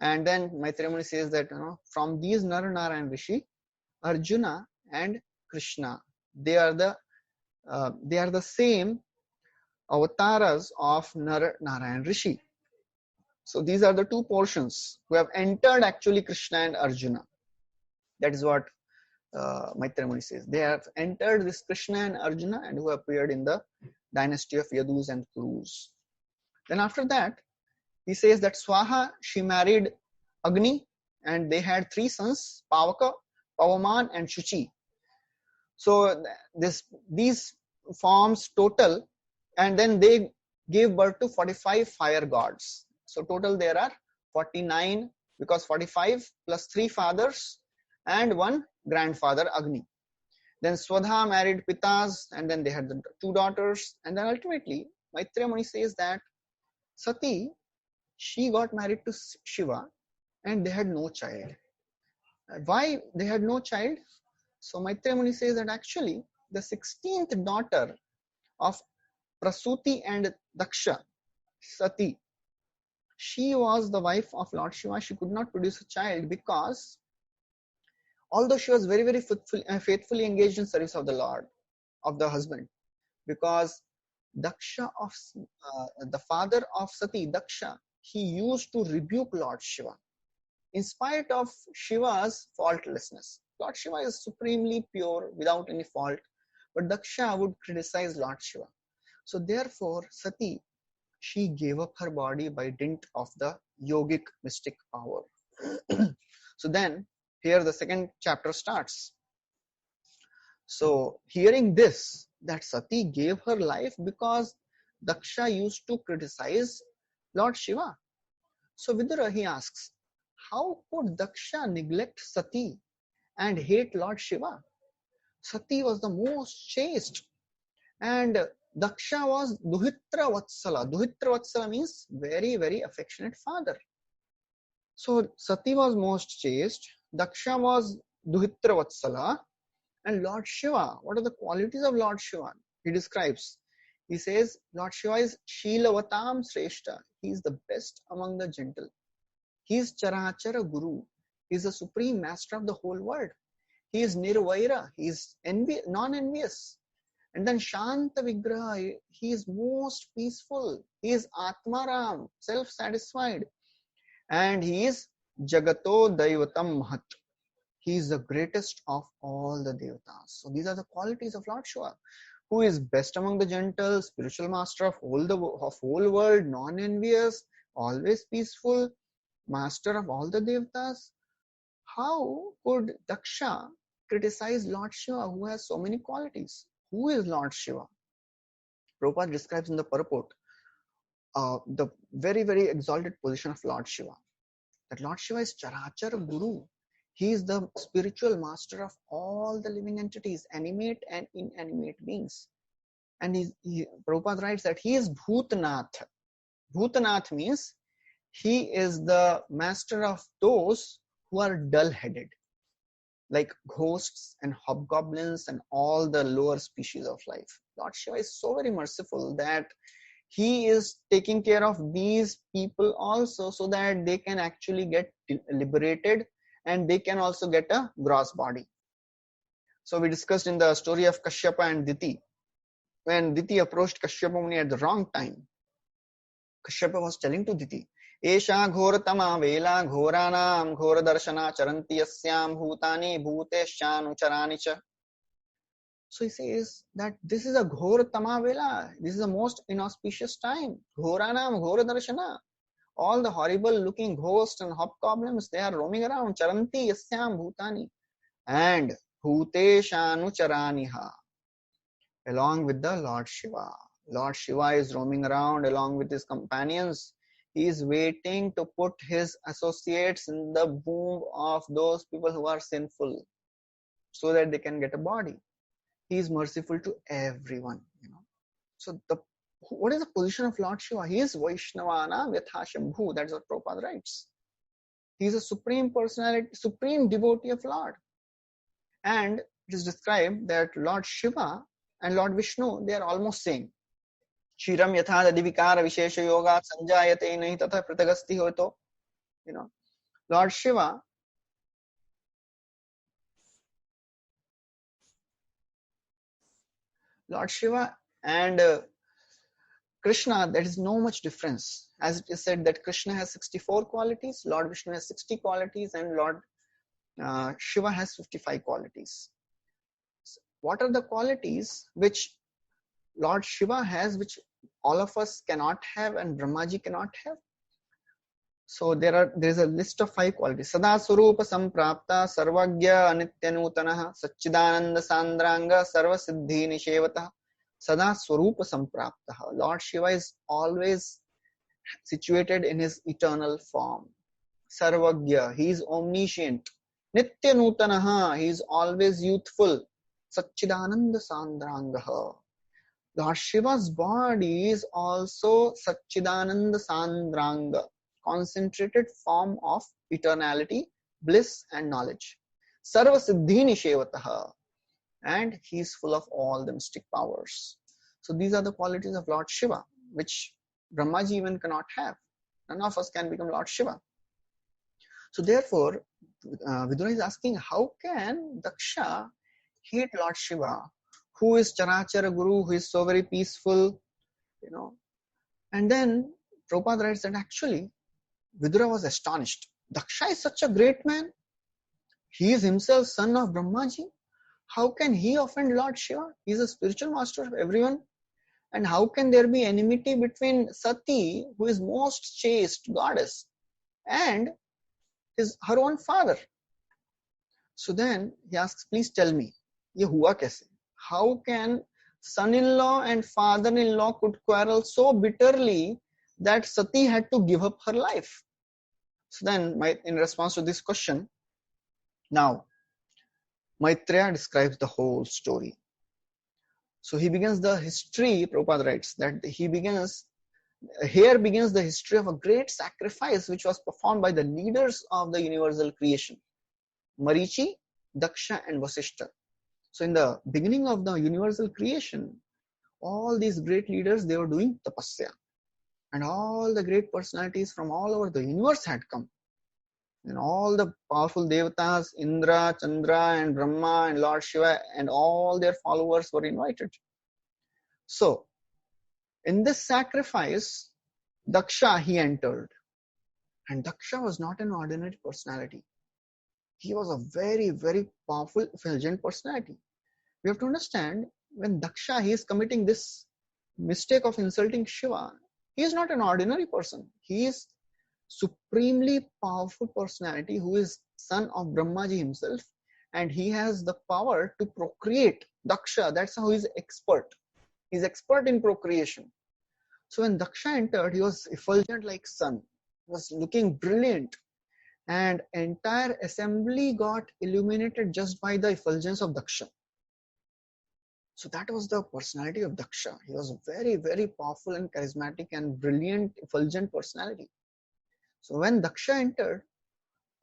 And then Maitreya Muni says that from these Narnarayan Rishi, Arjuna and Krishna, they are the same avatars of Narayan Rishi. So these are the two portions who have entered actually Krishna and Arjuna. That is what Maitreya Muni says. They have entered this Krishna and Arjuna and who appeared in the dynasty of Yadus and Kurus. Then after that, he says that Swaha, she married Agni and they had 3 sons, Pavaka, Pavaman and Shuchi. So these forms total, and then they gave birth to 45 fire gods. So total there are 49, because 45 plus 3 fathers and 1 grandfather, Agni. Then Swadha married Pitas, and then they had the 2 daughters. And then ultimately, Maitreya Muni says that Sati, she got married to Shiva and they had no child. Why they had no child? So Maitreya Muni says that actually the 16th daughter of Prasuti and Daksha, Sati, she was the wife of Lord Shiva. She could not produce a child because although she was very, very faithfully engaged in service of the Lord, of the husband, because Daksha, the father of Sati, Daksha, he used to rebuke Lord Shiva. In spite of Shiva's faultlessness, Lord Shiva is supremely pure without any fault, but Daksha would criticize Lord Shiva. So therefore, Sati, she gave up her body by dint of the yogic mystic power. So then, here the second chapter starts. So hearing this, that Sati gave her life because Daksha used to criticize Lord Shiva. So Vidura, he asks, how could Daksha neglect Sati and hate Lord Shiva? Sati was the most chaste and Daksha was Duhitra Vatsala. Duhitra Vatsala means very, very affectionate father. So Sati was most chaste, Daksha was Duhitra Vatsala, and Lord Shiva, what are the qualities of Lord Shiva? He describes. He says, Lord Shiva is Shilavatam Sreshta. He is the best among the gentle. He is Charachara Guru. He is the supreme master of the whole world. He is Nirvaira. He is non-envious. And then Shanta Vigraha. He is most peaceful. He is Atmaram, self-satisfied. And he is Jagato Daivatam Mahat. He is the greatest of all the devatas. So these are the qualities of Lord Shiva, who is best among the gentles, spiritual master of whole world, non-envious, always peaceful, master of all the devatas. How could Daksha criticize Lord Shiva, who has so many qualities? Who is Lord Shiva? Prabhupada describes in the purport the very, very exalted position of Lord Shiva. That Lord Shiva is Charachara Guru. He is the spiritual master of all the living entities, animate and inanimate beings. And Prabhupada writes that he is Bhutanath. Bhutanath means he is the master of those who are dull-headed, like ghosts and hobgoblins and all the lower species of life. Lord Shiva is so very merciful that he is taking care of these people also so that they can actually get liberated and they can also get a gross body. So we discussed in the story of Kashyapa and Diti. When Diti approached Kashyapa Muni at the wrong time, Kashyapa was telling to Diti, Esha ghoratama vela ghoranam ghordarshana charanti yasyam bhutani bhuteshanu charanicha. So he says that this is a ghoratama vela. This is the most inauspicious time. Ghoranam ghordarshana. All the horrible looking ghosts and hobgoblins, they are roaming around. Charanti yasyam bhutani. And bhuteshanu charaniha. Along with the Lord Shiva. Lord Shiva is roaming around along with his companions. He is waiting to put his associates in the womb of those people who are sinful so that they can get a body. He is merciful to everyone. So what is the position of Lord Shiva? He is Vaishnavana Vyatha. That's what Prabhupada writes. He is a supreme personality, supreme devotee of Lord. And it is described that Lord Shiva and Lord Vishnu, they are almost same. Kshiram yatha adivikara vishesha yoga sanjayate nahi tatha pratagasti hoto. Lord Shiva, and Krishna, there is no much difference. As it is said that Krishna has 64 qualities, Lord Vishnu has 60 qualities, and Lord Shiva has 55 qualities. What are the qualities which Lord Shiva has, which all of us cannot have and Brahmaji cannot have? So there is a list of 5 qualities. Sada Swarupa Samprapta Sarvagya Anityanutanaha Satchidananda Sandranga Sarva Siddhi Nishevataha. Sada Swarupa Samprapta. Lord Shiva is always situated in his eternal form. Sarvagya, he is omniscient. Nityanutanaha, he is always youthful. Satchidananda Sandrangaha. Lord Shiva's body is also Satchidananda Sandranga, concentrated form of eternality, bliss and knowledge. Sarva Siddhi Nishevataha, and he is full of all the mystic powers. So these are the qualities of Lord Shiva, which Brahmaji even cannot have. None of us can become Lord Shiva. So therefore, Vidura is asking, how can Daksha hate Lord Shiva, who is Charachara Guru, who is so very peaceful, And then Prabhupada writes that actually, Vidura was astonished. Daksha is such a great man. He is himself son of Brahmaji. How can he offend Lord Shiva? He is a spiritual master of everyone. And how can there be enmity between Sati, who is most chaste goddess, and her own father? So then he asks, please tell me, ye hua kaise? How can son-in-law and father-in-law could quarrel so bitterly that Sati had to give up her life? So then, in response to this question, now Maitreya describes the whole story. So he begins the history, Prabhupada writes, that here begins the history of a great sacrifice which was performed by the leaders of the universal creation, Marichi, Daksha and Vasishta. So in the beginning of the universal creation, all these great leaders, they were doing tapasya. And all the great personalities from all over the universe had come. And all the powerful devatas, Indra, Chandra and Brahma and Lord Shiva and all their followers were invited. So, in this sacrifice, Daksha, he entered. And Daksha was not an ordinary personality. He was a very, very powerful, effulgent personality. We have to understand, when Daksha, he is committing this mistake of insulting Shiva, he is not an ordinary person. He is supremely powerful personality who is son of Brahmaji himself, and he has the power to procreate. Daksha, that's how he is expert. He is expert in procreation. So when Daksha entered, he was effulgent like sun. He was looking brilliant, and entire assembly got illuminated just by the effulgence of Daksha. So that was the personality of Daksha. He was a very, very powerful and charismatic and brilliant, effulgent personality. So when Daksha entered,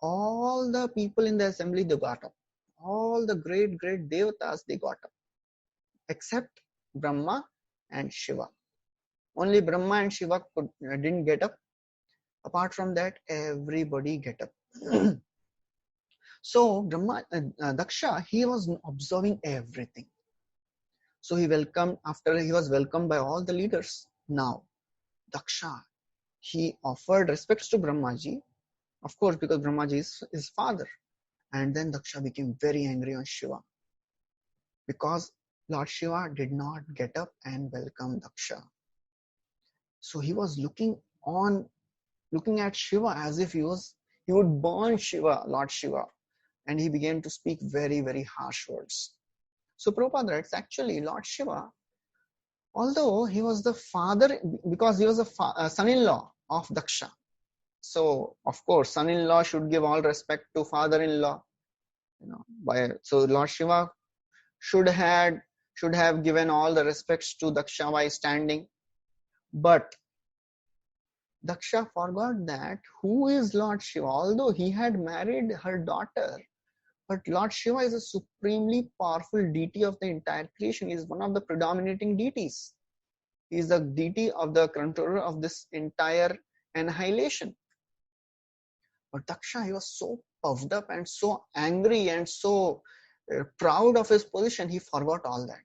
all the people in the assembly, they got up. All the great, great devatas, they got up. Except Brahma and Shiva. Only Brahma and Shiva didn't get up. Apart from that, everybody get up. So Daksha, he was observing everything. So after he was welcomed by all the leaders. Now, Daksha, he offered respects to Brahmaji, of course, because Brahmaji is his father. And then Daksha became very angry on Shiva, because Lord Shiva did not get up and welcome Daksha. So he was looking at Shiva as if he would burn Shiva, Lord Shiva. And he began to speak very, very harsh words. So Prabhupada writes, actually, Lord Shiva, although he was the father, because he was a son-in-law of Daksha. So, of course, son-in-law should give all respect to father-in-law. So Lord Shiva should have given all the respects to Daksha by standing. But Daksha forgot that who is Lord Shiva. Although he had married her daughter, But Lord Shiva is a supremely powerful deity of the entire creation. He is one of the predominating deities. He is the deity of the controller of this entire annihilation. But Daksha, he was so puffed up and so angry and so proud of his position, he forgot all that.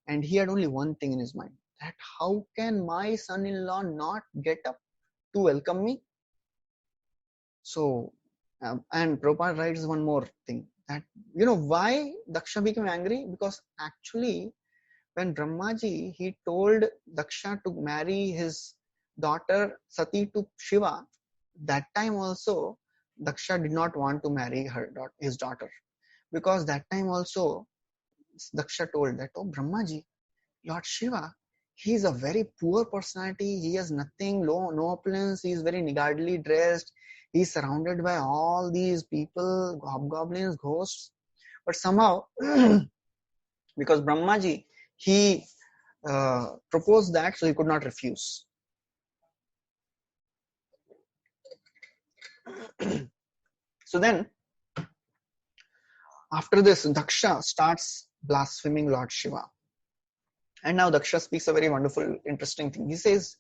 And he had only one thing in his mind, that how can my son-in-law not get up to welcome me? So, and Prabhupada writes one more thing, that, why Daksha became angry? Because actually, when Brahmaji, he told Daksha to marry his daughter Sati to Shiva, that time also, Daksha did not want to marry his daughter. Because that time also, Daksha told that, oh Brahmaji, Lord Shiva, he is a very poor personality. He has nothing, no opulence. He is very niggardly dressed. He is surrounded by all these people, hobgoblins, ghosts. But somehow, because Brahmaji, he proposed that, so he could not refuse. So then, after this, Daksha starts blaspheming Lord Shiva. And now Daksha speaks a very wonderful, interesting thing. He says,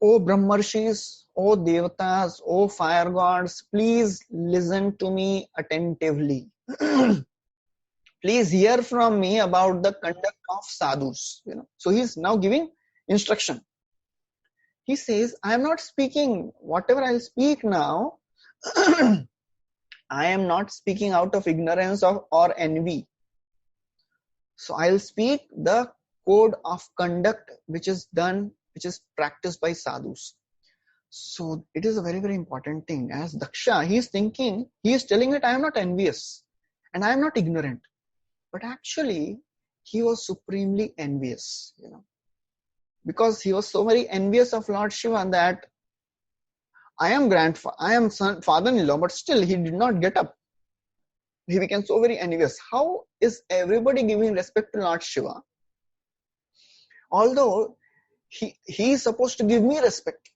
O Brahmarshis, O Devatas, O fire gods, please listen to me attentively. Please hear from me about the conduct of sadhus. So he's now giving instruction. He says, I am not speaking, whatever I'll speak now, I am not speaking out of ignorance or envy. So I'll speak the code of conduct which is practiced by sadhus. So it is a very, very important thing. As Daksha, he is telling that I am not envious and I am not ignorant. But actually, he was supremely envious, because he was so very envious of Lord Shiva that I am father-in-law, but still he did not get up. He became so very envious. How is everybody giving respect to Lord Shiva? Although he is supposed to give me respect.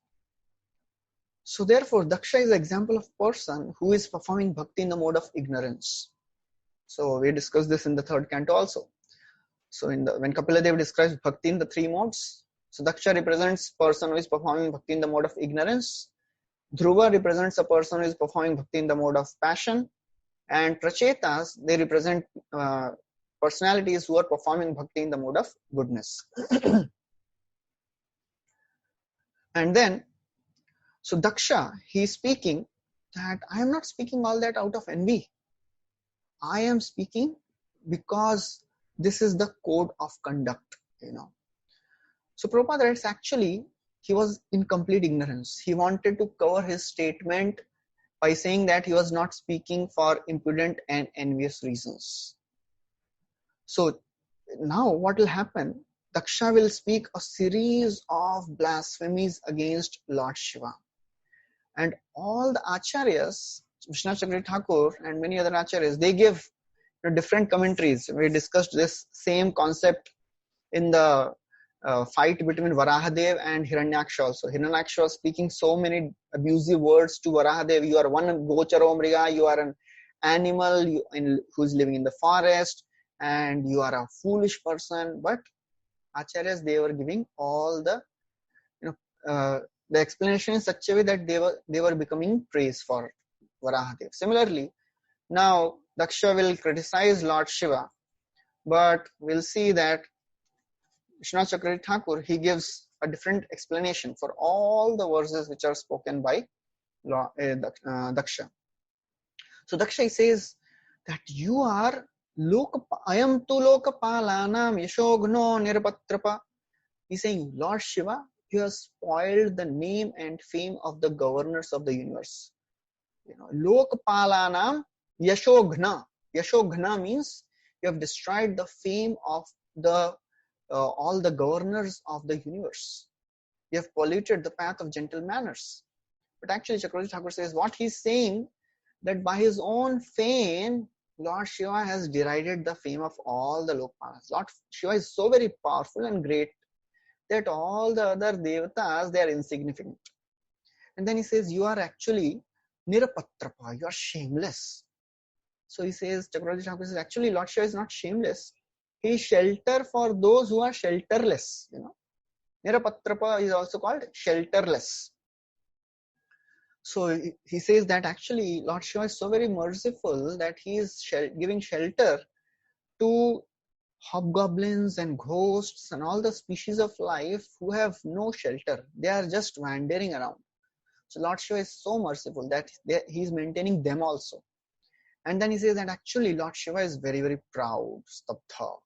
So therefore, Daksha is an example of person who is performing bhakti in the mode of ignorance. So we discussed this in the third canto also. So when Kapila describes bhakti in the three modes, so Daksha represents person who is performing bhakti in the mode of ignorance. Dhruva represents a person who is performing bhakti in the mode of passion. And Prachetas, they represent personalities who are performing bhakti in the mode of goodness. And then, so Daksha, he is speaking that I am not speaking all that out of envy. I am speaking because this is the code of conduct, So Prabhupada writes, actually, he was in complete ignorance. He wanted to cover his statement by saying that he was not speaking for impudent and envious reasons. So now what will happen? Daksha will speak a series of blasphemies against Lord Shiva. And all the acharyas, Vishnu Chakri Thakur and many other acharyas, they give different commentaries. We discussed this same concept in the fight between Varahadev and Hiranyaksha also. Hiranyaksha was speaking so many abusive words to Varahadev. You are one Gocharo Mriga, you are an animal who is living in the forest, and you are a foolish person. But acharyas, they were giving all the the explanation in such a way that they were becoming praise for Varahadev. Similarly, now Daksha will criticize Lord Shiva, but we'll see that Vishnu Chakri Thakur, he gives a different explanation for all the verses which are spoken by Daksha. So Daksha says that you are ayam tu lokapalanam yashogno nirapatrapa. He's saying, Lord Shiva, you have spoiled the name and fame of the governors of the universe. Lokapalanam yashogna. Yashogna means you have destroyed the fame of the all the governors of the universe. You have polluted the path of gentle manners. But actually, Chakravarti Thakur says what he's saying, that by his own fame, Lord Shiva has derided the fame of all the Lokpalas. Lord Shiva is so very powerful and great that all the other devatas, they are insignificant. And then he says, you are actually nirapatrapa, you are shameless. So he says, Chakravarti Thakur says, actually Lord Shiva is not shameless. He is shelter for those who are shelterless. Nirapatrapa is also called shelterless. So he says that actually Lord Shiva is so very merciful that he is giving shelter to hobgoblins and ghosts and all the species of life who have no shelter. They are just wandering around. So Lord Shiva is so merciful that he is maintaining them also. And then he says that actually Lord Shiva is very, very proud, stabdha.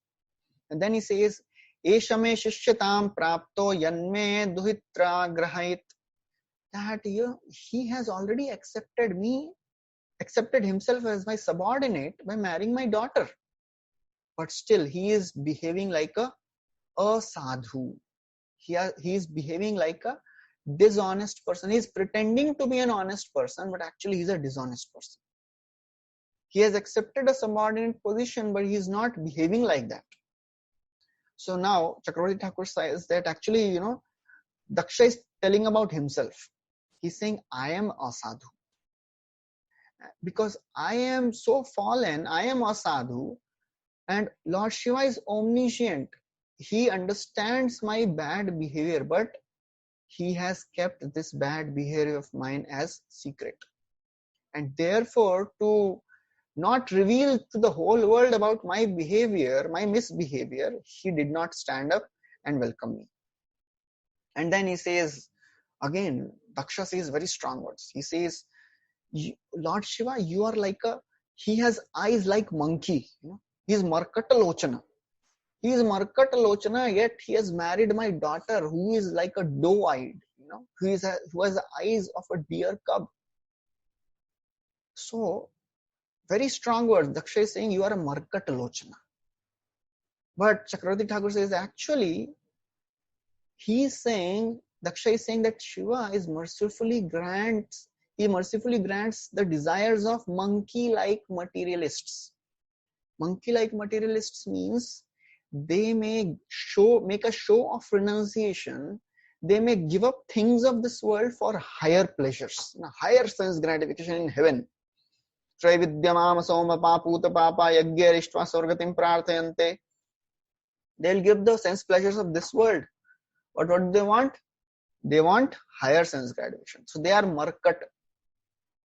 And then he says, Eshame shishyatam prapto yanme duhitra grahait. That he has already accepted himself as my subordinate by marrying my daughter. But still he is behaving like a sadhu. He is behaving like a dishonest person. He is pretending to be an honest person, but actually he is a dishonest person. He has accepted a subordinate position, but he is not behaving like that. So now Chakravarti Thakur says that actually, Daksha is telling about himself. He's saying, I am a sadhu. Because I am so fallen, I am a sadhu, and Lord Shiva is omniscient. He understands my bad behavior, but he has kept this bad behavior of mine as secret. And therefore, to not reveal to the whole world about my behavior, my misbehavior, he did not stand up and welcome me. And then he says, again, Daksha says very strong words. He says, Lord Shiva, you are like he has eyes like monkey. He is Markatalochana. He is Markatalochana, yet he has married my daughter who is like a doe-eyed, who has the eyes of a deer cub. So, very strong words. Daksha is saying you are a Markatalochana. But Chakravarti Thakur says actually, Daksha is saying that Shiva is mercifully grants the desires of monkey-like materialists. Monkey-like materialists means they may make a show of renunciation. They may give up things of this world for higher pleasures, higher sense gratification in heaven. Traividyamama somapa puta papa yagya rishtva swargatim prarthayante. They'll give the sense pleasures of this world. But what do they want? They want higher sense gratification. So they are markat.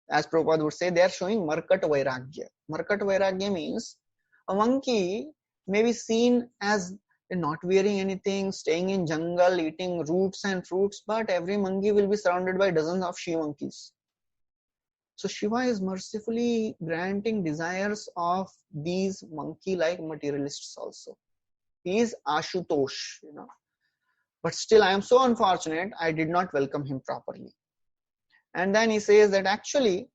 As Prabhupada would say, they are showing markat vairagya. Markat vairagya means a monkey may be seen as not wearing anything, staying in jungle, eating roots and fruits, but every monkey will be surrounded by dozens of she monkeys. So Shiva is mercifully granting desires of these monkey-like materialists also. He is Ashutosh, But still, I am so unfortunate, I did not welcome him properly. And then he says that actually,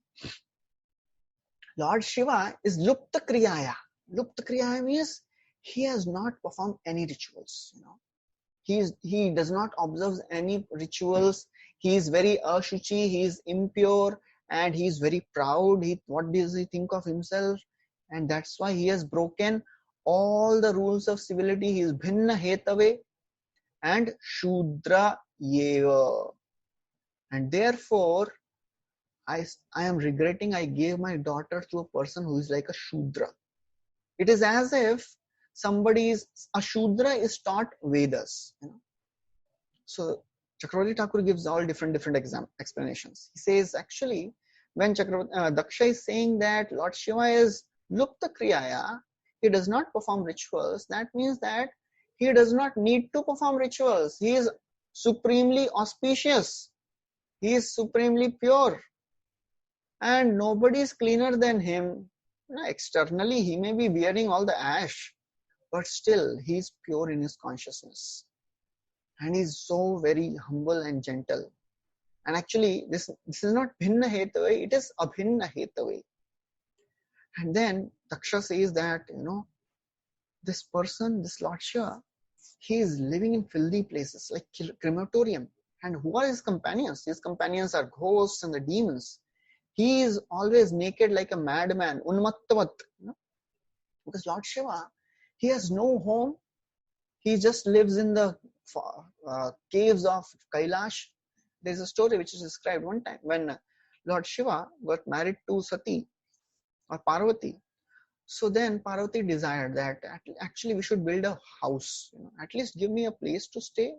Lord Shiva is Lupta Kriyaya. Lupta Kriyaya means he has not performed any rituals. He does not observe any rituals. He is very ashuchi, he is impure, and he is very proud. What does he think of himself? And that's why he has broken all the rules of civility. He is Bhinna Hetave and Shudra Yeva. And therefore, I am regretting I gave my daughter to a person who is like a Shudra. It is as if a Shudra is taught Vedas. So Chakravarti Thakur gives all different explanations. He says actually, when Daksha is saying that Lord Shiva is Lupta Kriyaya, he does not perform rituals. That means that he does not need to perform rituals. He is supremely auspicious. He is supremely pure. And nobody is cleaner than him. Externally, he may be wearing all the ash, but still he is pure in his consciousness. And he is so very humble and gentle. And actually, this is not Bhinna Hetave, it is Abhinna Hetave. And then Daksha says that, this person, this Lord Shiva, he is living in filthy places like crematorium. And who are his companions? His companions are ghosts and the demons. He is always naked like a madman, unmattavat. Because Lord Shiva, he has no home. He just lives in the caves of Kailash. There's a story which is described one time when Lord Shiva got married to Sati or Parvati. So then Parvati desired that actually we should build a house. At least give me a place to stay.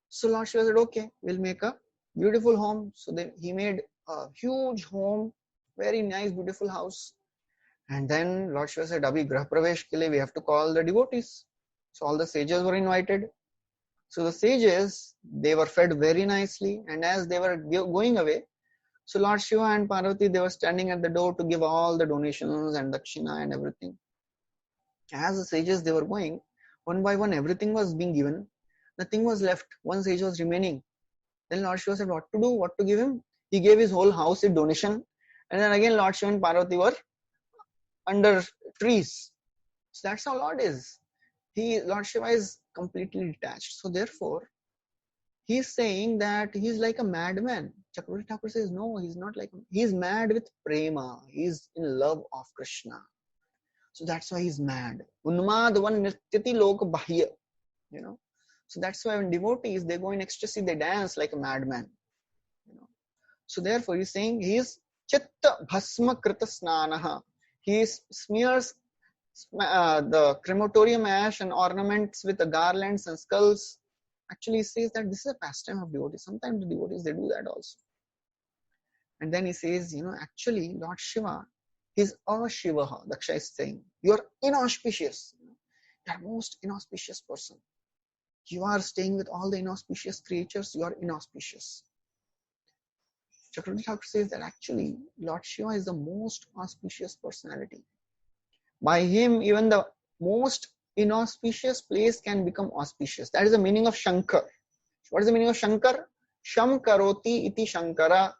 So Lord Shiva said, okay, we'll make a beautiful home. So then he made a huge home, very nice, beautiful house. And then Lord Shiva said, Abhi Grah Pravesh ke liye we have to call the devotees. So all the sages were invited. So the sages, they were fed very nicely. And as they were going away, so Lord Shiva and Parvati, they were standing at the door to give all the donations and dakshina and everything. As the sages, they were going, one by one, everything was being given. Nothing was left. One sage was remaining. Then Lord Shiva said, what to do? What to give him? He gave his whole house in donation. And then again, Lord Shiva and Parvati were under trees. So that's how Lord is. Lord Shiva is completely detached. So therefore, he's saying that he's like a madman. Chakravarti Thakur says, no, he's not like, he's mad with prema. He's in love of Krishna. So that's why he's mad. Unmadvan nityati lok bahya. So that's why when devotees, they go in ecstasy, they dance like a madman. So therefore he's saying he is chitta bhasma krita snanaha. He smears the crematorium ash and ornaments with the garlands and skulls. Actually he says that this is a pastime of devotees. Sometimes the devotees, they do that also. And then he says, actually Lord Shiva, he's Ashivaha. Daksha is saying, you are inauspicious. You are most inauspicious person. You are staying with all the inauspicious creatures. You are inauspicious. Chakravarti Thakur says that actually Lord Shiva is the most auspicious personality. By him, even the most inauspicious place can become auspicious. That is the meaning of Shankar. What is the meaning of Shankar? Sham karoti iti Shankara.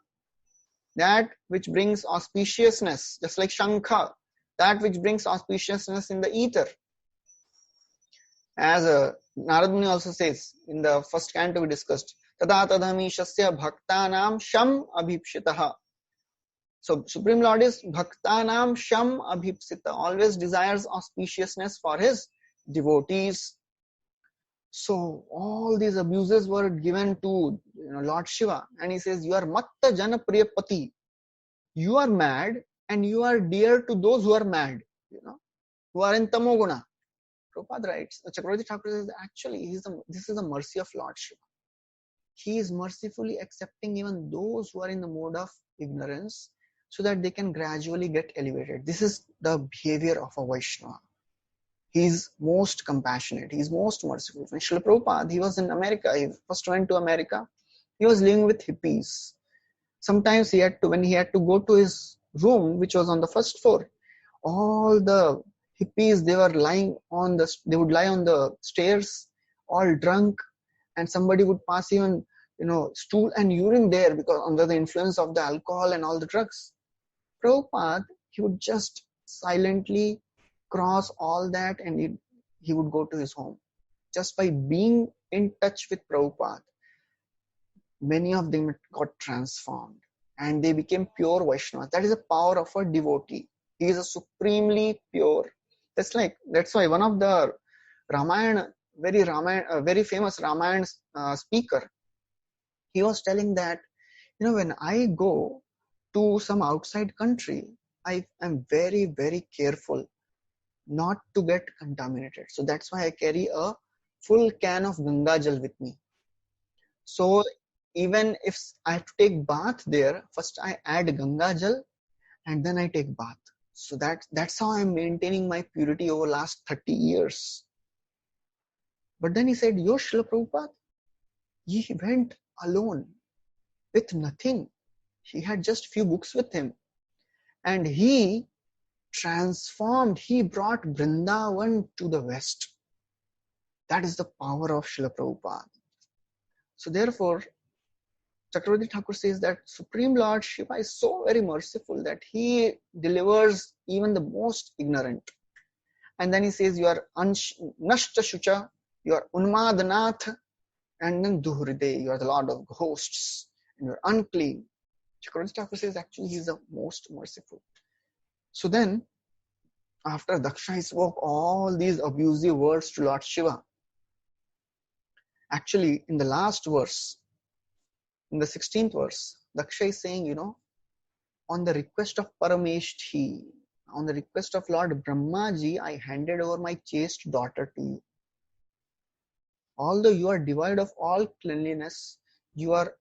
That which brings auspiciousness, just like Shankha, that which brings auspiciousness in the ether. As Narad Muni also says, in the first canto we discussed, Tada tadhamishasya bhaktanam sham abhipshitaha. So Supreme Lord is bhaktanam sham abhipsita, always desires auspiciousness for his devotees. So all these abuses were given to Lord Shiva, and he says, you are matta jana priyapati. You are mad and you are dear to those who are mad, who are in tamoguna. Prabhupada writes, Chakravarti Thakur says, actually this is the mercy of Lord Shiva. He is mercifully accepting even those who are in the mode of ignorance so that they can gradually get elevated. This is the behavior of a Vaishnava. He is most compassionate. He is most merciful. When Srila Prabhupada, he was in America. He first went to America. He was living with hippies. Sometimes when he had to go to his room, which was on the first floor, all the hippies, they would lie on the stairs, all drunk, and somebody would pass even, stool and urine there because under the influence of the alcohol and all the drugs. Prabhupada, he would just silently cross all that and he would go to his home. Just by being in touch with Prabhupada, many of them got transformed and they became pure Vaishnavas. That is the power of a devotee. He is a supremely pure. That's why one of the Ramayana, very famous Ramayana speaker, he was telling that, when I go to some outside country, I am very, very careful not to get contaminated. So that's why I carry a full can of Ganga Jal with me. So even if I have to take bath there, first I add Ganga Jal and then I take bath. So that's how I'm maintaining my purity over last 30 years. But then he said, Yo Srila Prabhupada, he went alone with nothing. He had just few books with him. And he transformed, he brought Vrindavan to the West. That is the power of Srila Prabhupada. So therefore, Chakravarti Thakur says that Supreme Lord Shiva is so very merciful that he delivers even the most ignorant. And then he says, you are Nashta Shucha, you are Unmadanath, and then Duhride, you are the Lord of Ghosts, and you are unclean. Chakravarti Thakur says actually he is the most merciful. So then, after Daksha spoke all these abusive words to Lord Shiva, actually in the last verse, in the 16th verse, Daksha is saying, on the request of Parameshthi, on the request of Lord Brahmaji, I handed over my chaste daughter to you. Although you are devoid of all cleanliness, your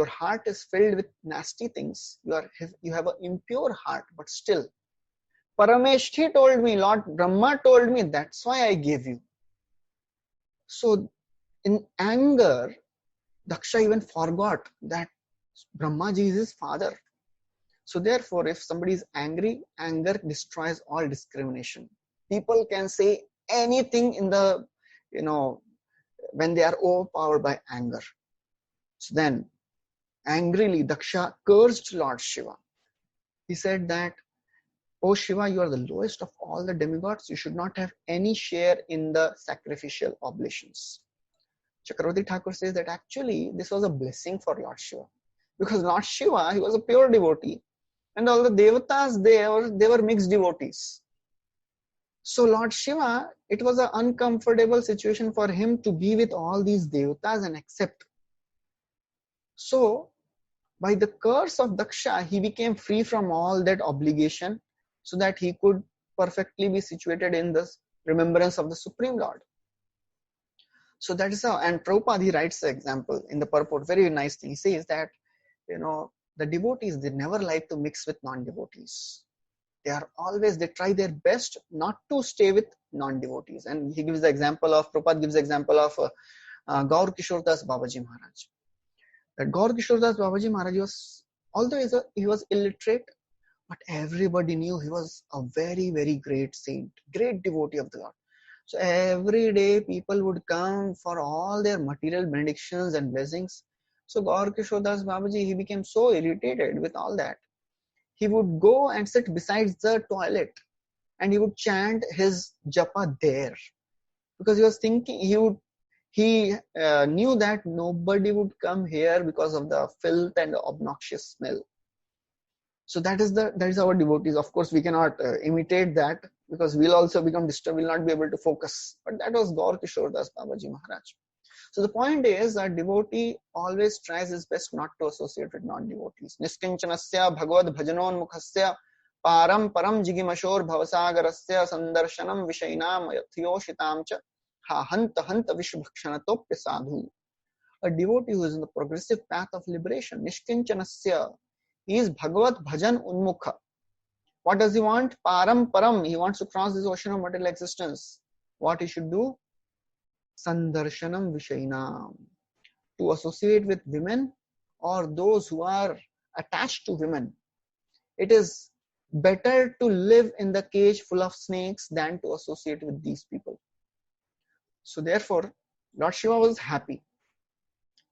heart is filled with nasty things. You have an impure heart, but still, Parameshthi told me, Lord Brahma told me, that's why I gave you. So in anger, Daksha even forgot that Brahmaji is his father. So therefore, if somebody is angry, anger destroys all discrimination. People can say anything in the, when they are overpowered by anger. So then, angrily, Daksha cursed Lord Shiva. He said that, "Oh Shiva, you are the lowest of all the demigods. You should not have any share in the sacrificial oblations." Chakravarti Thakur says that actually this was a blessing for Lord Shiva. Because Lord Shiva, he was a pure devotee. And all the devatas, they were mixed devotees. So Lord Shiva, it was an uncomfortable situation for him to be with all these devatas and accept. So, by the curse of Daksha, he became free from all that obligation so that he could perfectly be situated in the remembrance of the Supreme Lord. So that is how, and Prabhupada, he writes the example in the purport, very nice thing. He says that, the devotees, they never like to mix with non-devotees. They try their best not to stay with non-devotees. And he gives the example of, Prabhupada gives the example of Gaur Kishordas Babaji Maharaj. That Gaur Kishordas Babaji Maharaj although he was illiterate, but everybody knew he was a very, very great saint, great devotee of the Lord. So every day people would come for all their material benedictions and blessings. So Gaur Kishordas Babaji, he became so irritated with all that. He would go and sit beside the toilet and he would chant his japa there. Because he was thinking, he knew that nobody would come here because of the filth and the obnoxious smell. So that is our devotees. Of course, we cannot imitate that because we'll also become disturbed, we'll not be able to focus. But that was Gaur Kishordas Babaji Maharaj. So the point is that devotee always tries his best not to associate with non-devotees. Niskinchanasya bhagavad bhajanonmukhasya param param jigimashor bhavasagarasya sandarshanam vishainam yathiyoshitam cha ha hanta hanta vishbhakshanatopya sadhu. A devotee who is in the progressive path of liberation, Nishkinchanasya, he is Bhagavat Bhajan Unmukha. What does he want? Param Param. He wants to cross this ocean of material existence. What he should do? Sandarshanam Vishainam. To associate with women or those who are attached to women. It is better to live in the cage full of snakes than to associate with these people. So therefore, Lord Shiva was happy.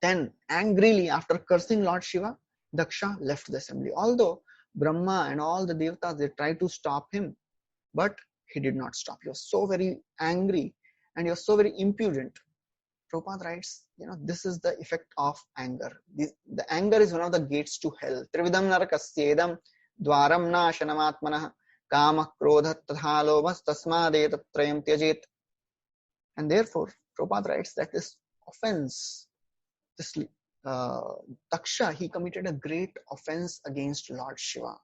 Then, angrily, after cursing Lord Shiva, Daksha left the assembly. Although Brahma and all the devatas, they tried to stop him, but he did not stop. He was so very angry and he was so very impudent. Prabhupada writes, this is the effect of anger. The anger is one of the gates to hell. Trividam narakasyedam dwaram nashanamatmanah kama krodha tatha lobhas tasmade tatrayam tyajet. And therefore, Prabhupada writes that this offense, this Daksha, he committed a great offense against Lord Shiva.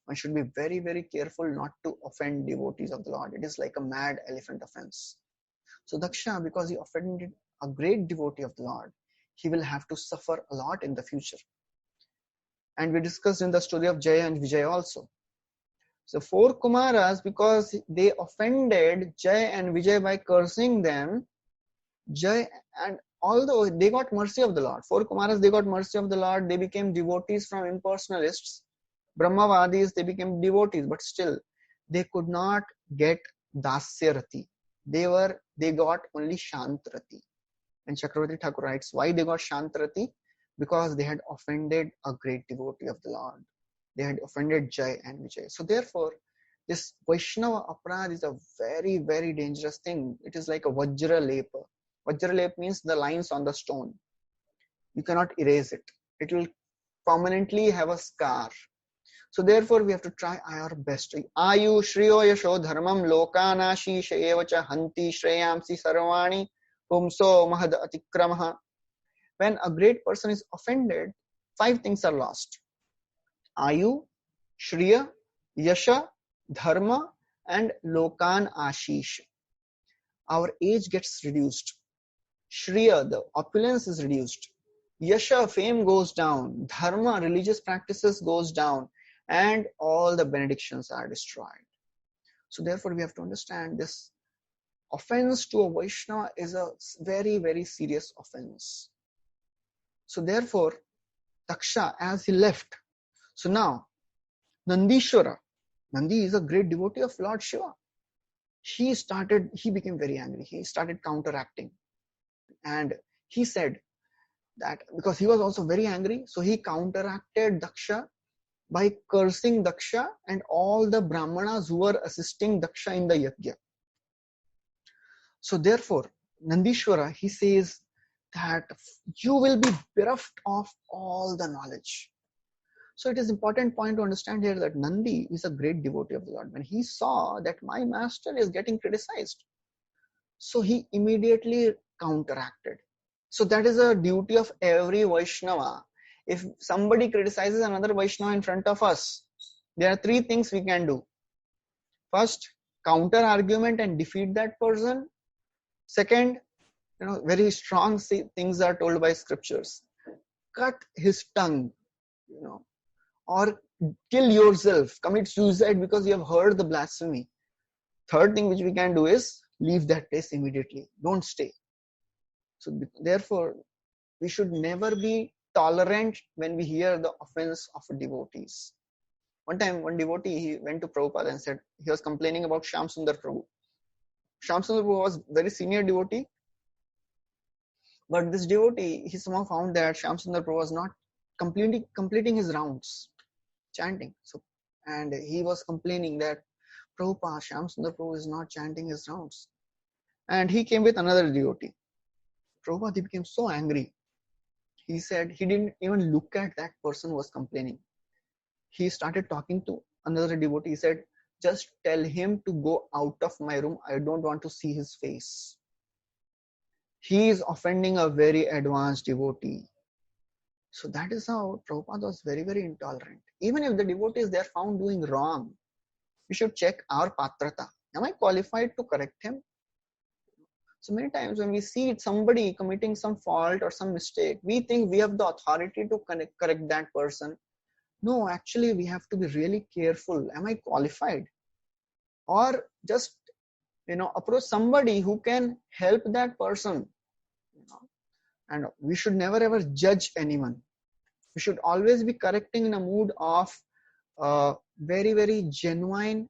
One should be very, very careful not to offend devotees of the Lord. It is like a mad elephant offense. So Daksha, because he offended a great devotee of the Lord, he will have to suffer a lot in the future. And we discussed in the story of Jaya and Vijay also. So 4 Kumaras, because they offended Jaya and Vijay by cursing them, Jaya, and although they got mercy of the Lord, 4 Kumaras, they got mercy of the Lord, they became devotees from impersonalists. Brahmavadis, they became devotees, but still, they could not get Dasyarati. They got only Shantrati. And Chakravarti Thakur writes, why they got Shantrati? Because they had offended a great devotee of the Lord. They had offended Jai and Vijay. So therefore, this Vaishnava Aparad is a very, very dangerous thing. It is like a Vajra Lepa. Vajra Lepa means the lines on the stone. You cannot erase it. It will permanently have a scar. So therefore, we have to try our best. Ayu shriyo yasho dharmam lokanashi shayevacha hanti shreyamsi sarvani pumso mahad atikramaha. When a great person is offended, 5 things are lost. Ayu, shriya, yasha, dharma and lokan ashish. Our age gets reduced. Shriya, the opulence is reduced. Yasha, fame goes down. Dharma, religious practices goes down. And all the benedictions are destroyed. So therefore we have to understand this offense to a Vaishnava is a very, very serious offense. So therefore, Daksha, as he left, so now Nandishwara, Nandi is a great devotee of Lord Shiva. He became very angry. He started counteracting. And he said that because he was also very angry, so he counteracted Daksha by cursing Daksha and all the Brahmanas who were assisting Daksha in the yajna. So therefore, Nandishwara, he says that you will be bereft of all the knowledge. So it is important point to understand here that Nandi is a great devotee of the Lord. When he saw that my master is getting criticized, so he immediately counteracted. So that is a duty of every Vaishnava. If somebody criticizes another Vaishnava in front of us, there are three things we can do. First, counter argument and defeat that person. Second, very strong things are told by scriptures. Cut his tongue, or kill yourself, commit suicide because you have heard the blasphemy. Third thing which we can do is leave that place immediately. Don't stay. So therefore, we should never be tolerant when we hear the offense of devotees. One time, one devotee, he went to Prabhupada and said, he was complaining about Shyam Sundar Prabhu. Shyam Sundar Prabhu was very senior devotee. But this devotee, he somehow found that Shyam Sundar Prabhu was not completing his rounds, chanting. And he was complaining that Prabhupada, Shyam Sundar Prabhu is not chanting his rounds. And he came with another devotee. Prabhupada, he became so angry. He said he didn't even look at that person who was complaining. He started talking to another devotee. He said, just tell him to go out of my room. I don't want to see his face. He is offending a very advanced devotee. So that is how Prabhupada was very, very intolerant. Even if the devotees, they are found doing wrong, we should check our patrata. Am I qualified to correct him? So many times when we see somebody committing some fault or some mistake, we think we have the authority to correct that person. No, actually we have to be really careful. Am I qualified? Or just, approach somebody who can help that person. And we should never ever judge anyone. We should always be correcting in a mood of very, very genuine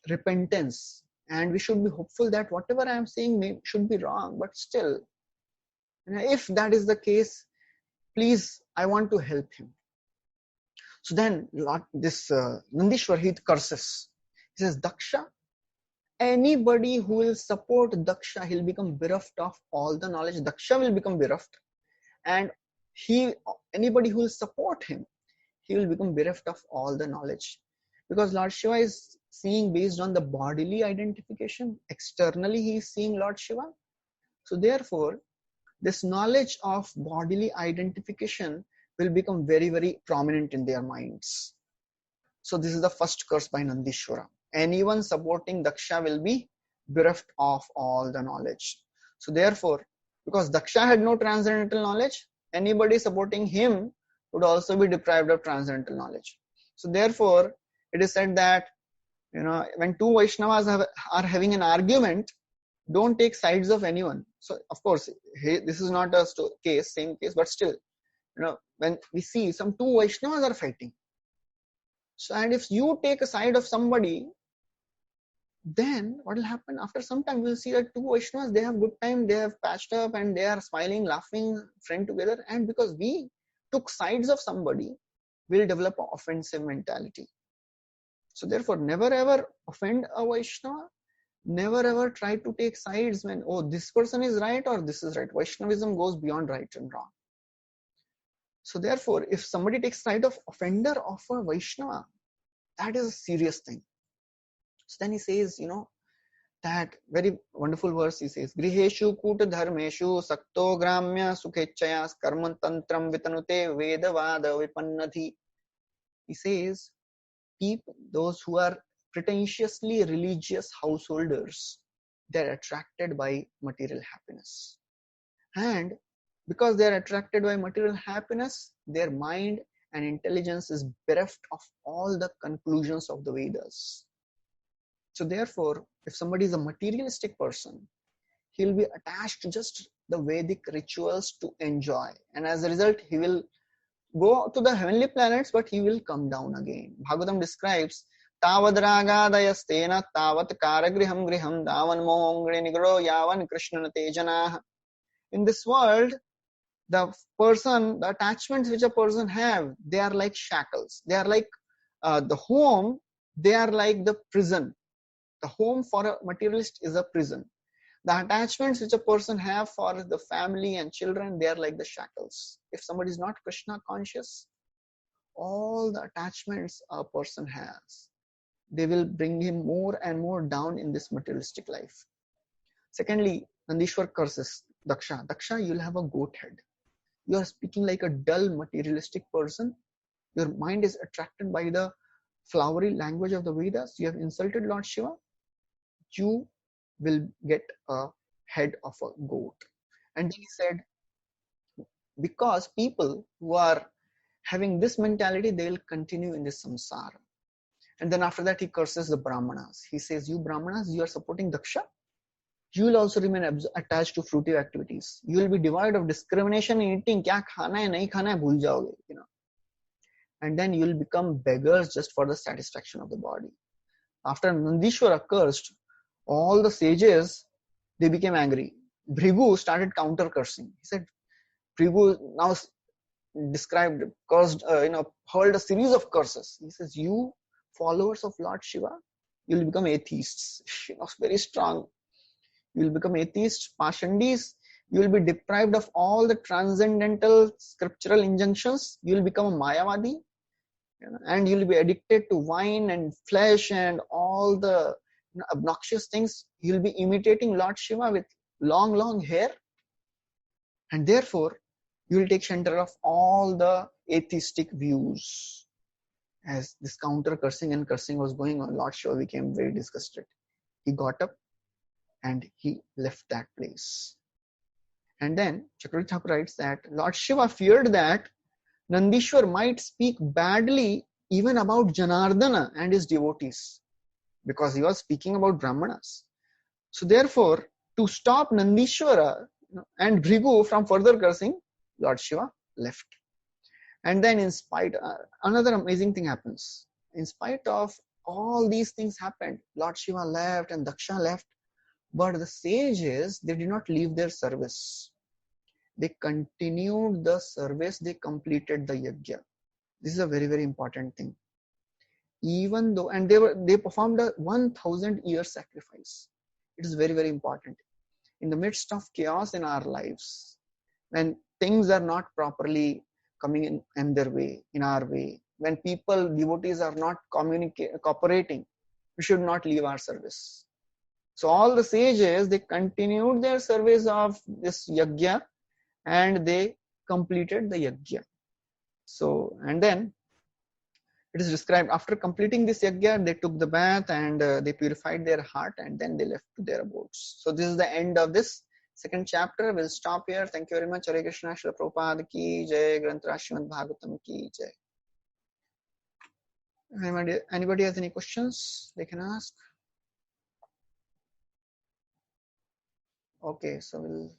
repentance. And we should be hopeful that whatever I am saying should be wrong. But still, if that is the case, please, I want to help him. So then this Nandishwar, he curses. He says, Daksha, anybody who will support Daksha, he'll become bereft of all the knowledge. Daksha will become bereft. And anybody who will support him, he will become bereft of all the knowledge. Because Lord Shiva is seeing based on the bodily identification. Externally, he is seeing Lord Shiva. So therefore, this knowledge of bodily identification will become very, very prominent in their minds. So this is the first curse by Nandishwara. Anyone supporting Daksha will be bereft of all the knowledge. So therefore, because Daksha had no transcendental knowledge, anybody supporting him would also be deprived of transcendental knowledge. So therefore, it is said that, when two Vaishnavas are having an argument, don't take sides of anyone. So of course, this is not a same case, but still, when we see some two Vaishnavas are fighting. So, and if you take a side of somebody, then what will happen? After some time, we'll see that two Vaishnavas, they have good time, they have patched up and they are smiling, laughing, friend together. And because we took sides of somebody, we'll develop an offensive mentality. So therefore, never ever offend a Vaishnava. Never ever try to take sides when, this person is right or this is right. Vaishnavism goes beyond right and wrong. So therefore, if somebody takes side of offender of a Vaishnava, that is a serious thing. So then he says, that very wonderful verse he says, Griheshu kuta dharmeshu sakto gramya sukhechaya karma tantram vitanute vedavada vipannati. He says, those who are pretentiously religious householders, they're attracted by material happiness. And because they're attracted by material happiness, their mind and intelligence is bereft of all the conclusions of the Vedas. So therefore, if somebody is a materialistic person, he'll be attached to just the Vedic rituals to enjoy. And as a result, he will go to the heavenly planets, but he will come down again. Bhagavatam describes Tavad ragadayastena tavat karagriham griham davan mohongre nigro yavan krishnana tejana. In this world, the attachments which a person have, they are like shackles. They are like the home, they are like the prison. The home for a materialist is a prison. The attachments which a person have for the family and children, they are like the shackles. If somebody is not Krishna conscious, all the attachments a person has, they will bring him more and more down in this materialistic life. Secondly, Nandishwar curses Daksha. Daksha, you'll have a goat head. You are speaking like a dull materialistic person. Your mind is attracted by the flowery language of the Vedas. You have insulted Lord Shiva. You will get a head of a goat. And then he said, because people who are having this mentality, they will continue in this samsara. And then after that, he curses the Brahmanas. He says, you Brahmanas, you are supporting Daksha. You will also remain attached to fruitive activities. You will be devoid of discrimination in eating. Kya khana hai, nahi khana hai, bhul jaoge, And then you will become beggars just for the satisfaction of the body. After Nandishwara cursed, all the sages, they became angry. Bhrigu started counter cursing. He said, Bhrigu now described, cursed, hurled a series of curses. He says, you followers of Lord Shiva, you will become atheists. Very strong. You will become atheists, pashandis. You will be deprived of all the transcendental scriptural injunctions. You will become a Mayavadi. And you will be addicted to wine and flesh and all the obnoxious things. You will be imitating Lord Shiva with long hair. And therefore, you will take shelter of all the atheistic views. As this counter cursing and cursing was going on, Lord Shiva became very disgusted. He got up and he left that place. And then Chakravarti Thakur writes that Lord Shiva feared that Nandishwar might speak badly even about Janardana and his devotees, because he was speaking about Brahmanas. So therefore, to stop Nandishwara and Bhrigu from further cursing, Lord Shiva left. And then another amazing thing happens. In spite of all these things happened, Lord Shiva left and Daksha left. But the sages, they did not leave their service. They continued the service, they completed the yajna. This is a very, very important thing. Even though, and they performed a 1,000-year sacrifice. It is very, very important. In the midst of chaos in our lives, when things are not properly coming in their way, in our way, when devotees are not cooperating, we should not leave our service. So all the sages, they continued their service of this yajna and they completed the yajna. So, and then it is described, after completing this yajna, they took the bath and they purified their heart and then they left to their abodes. So this is the end of this second chapter. We'll stop here. Thank you very much. Hare Krishna, Srila Prabhupada ki jai, Granth Srimad Bhagavatam ki jai. Anybody has any questions they can ask? Okay, so we'll...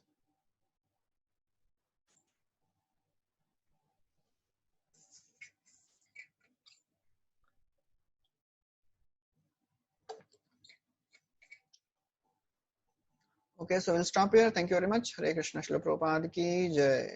Okay, so we'll stop here. Thank you very much. Hare Krishna, Srila Prabhupada ki jai.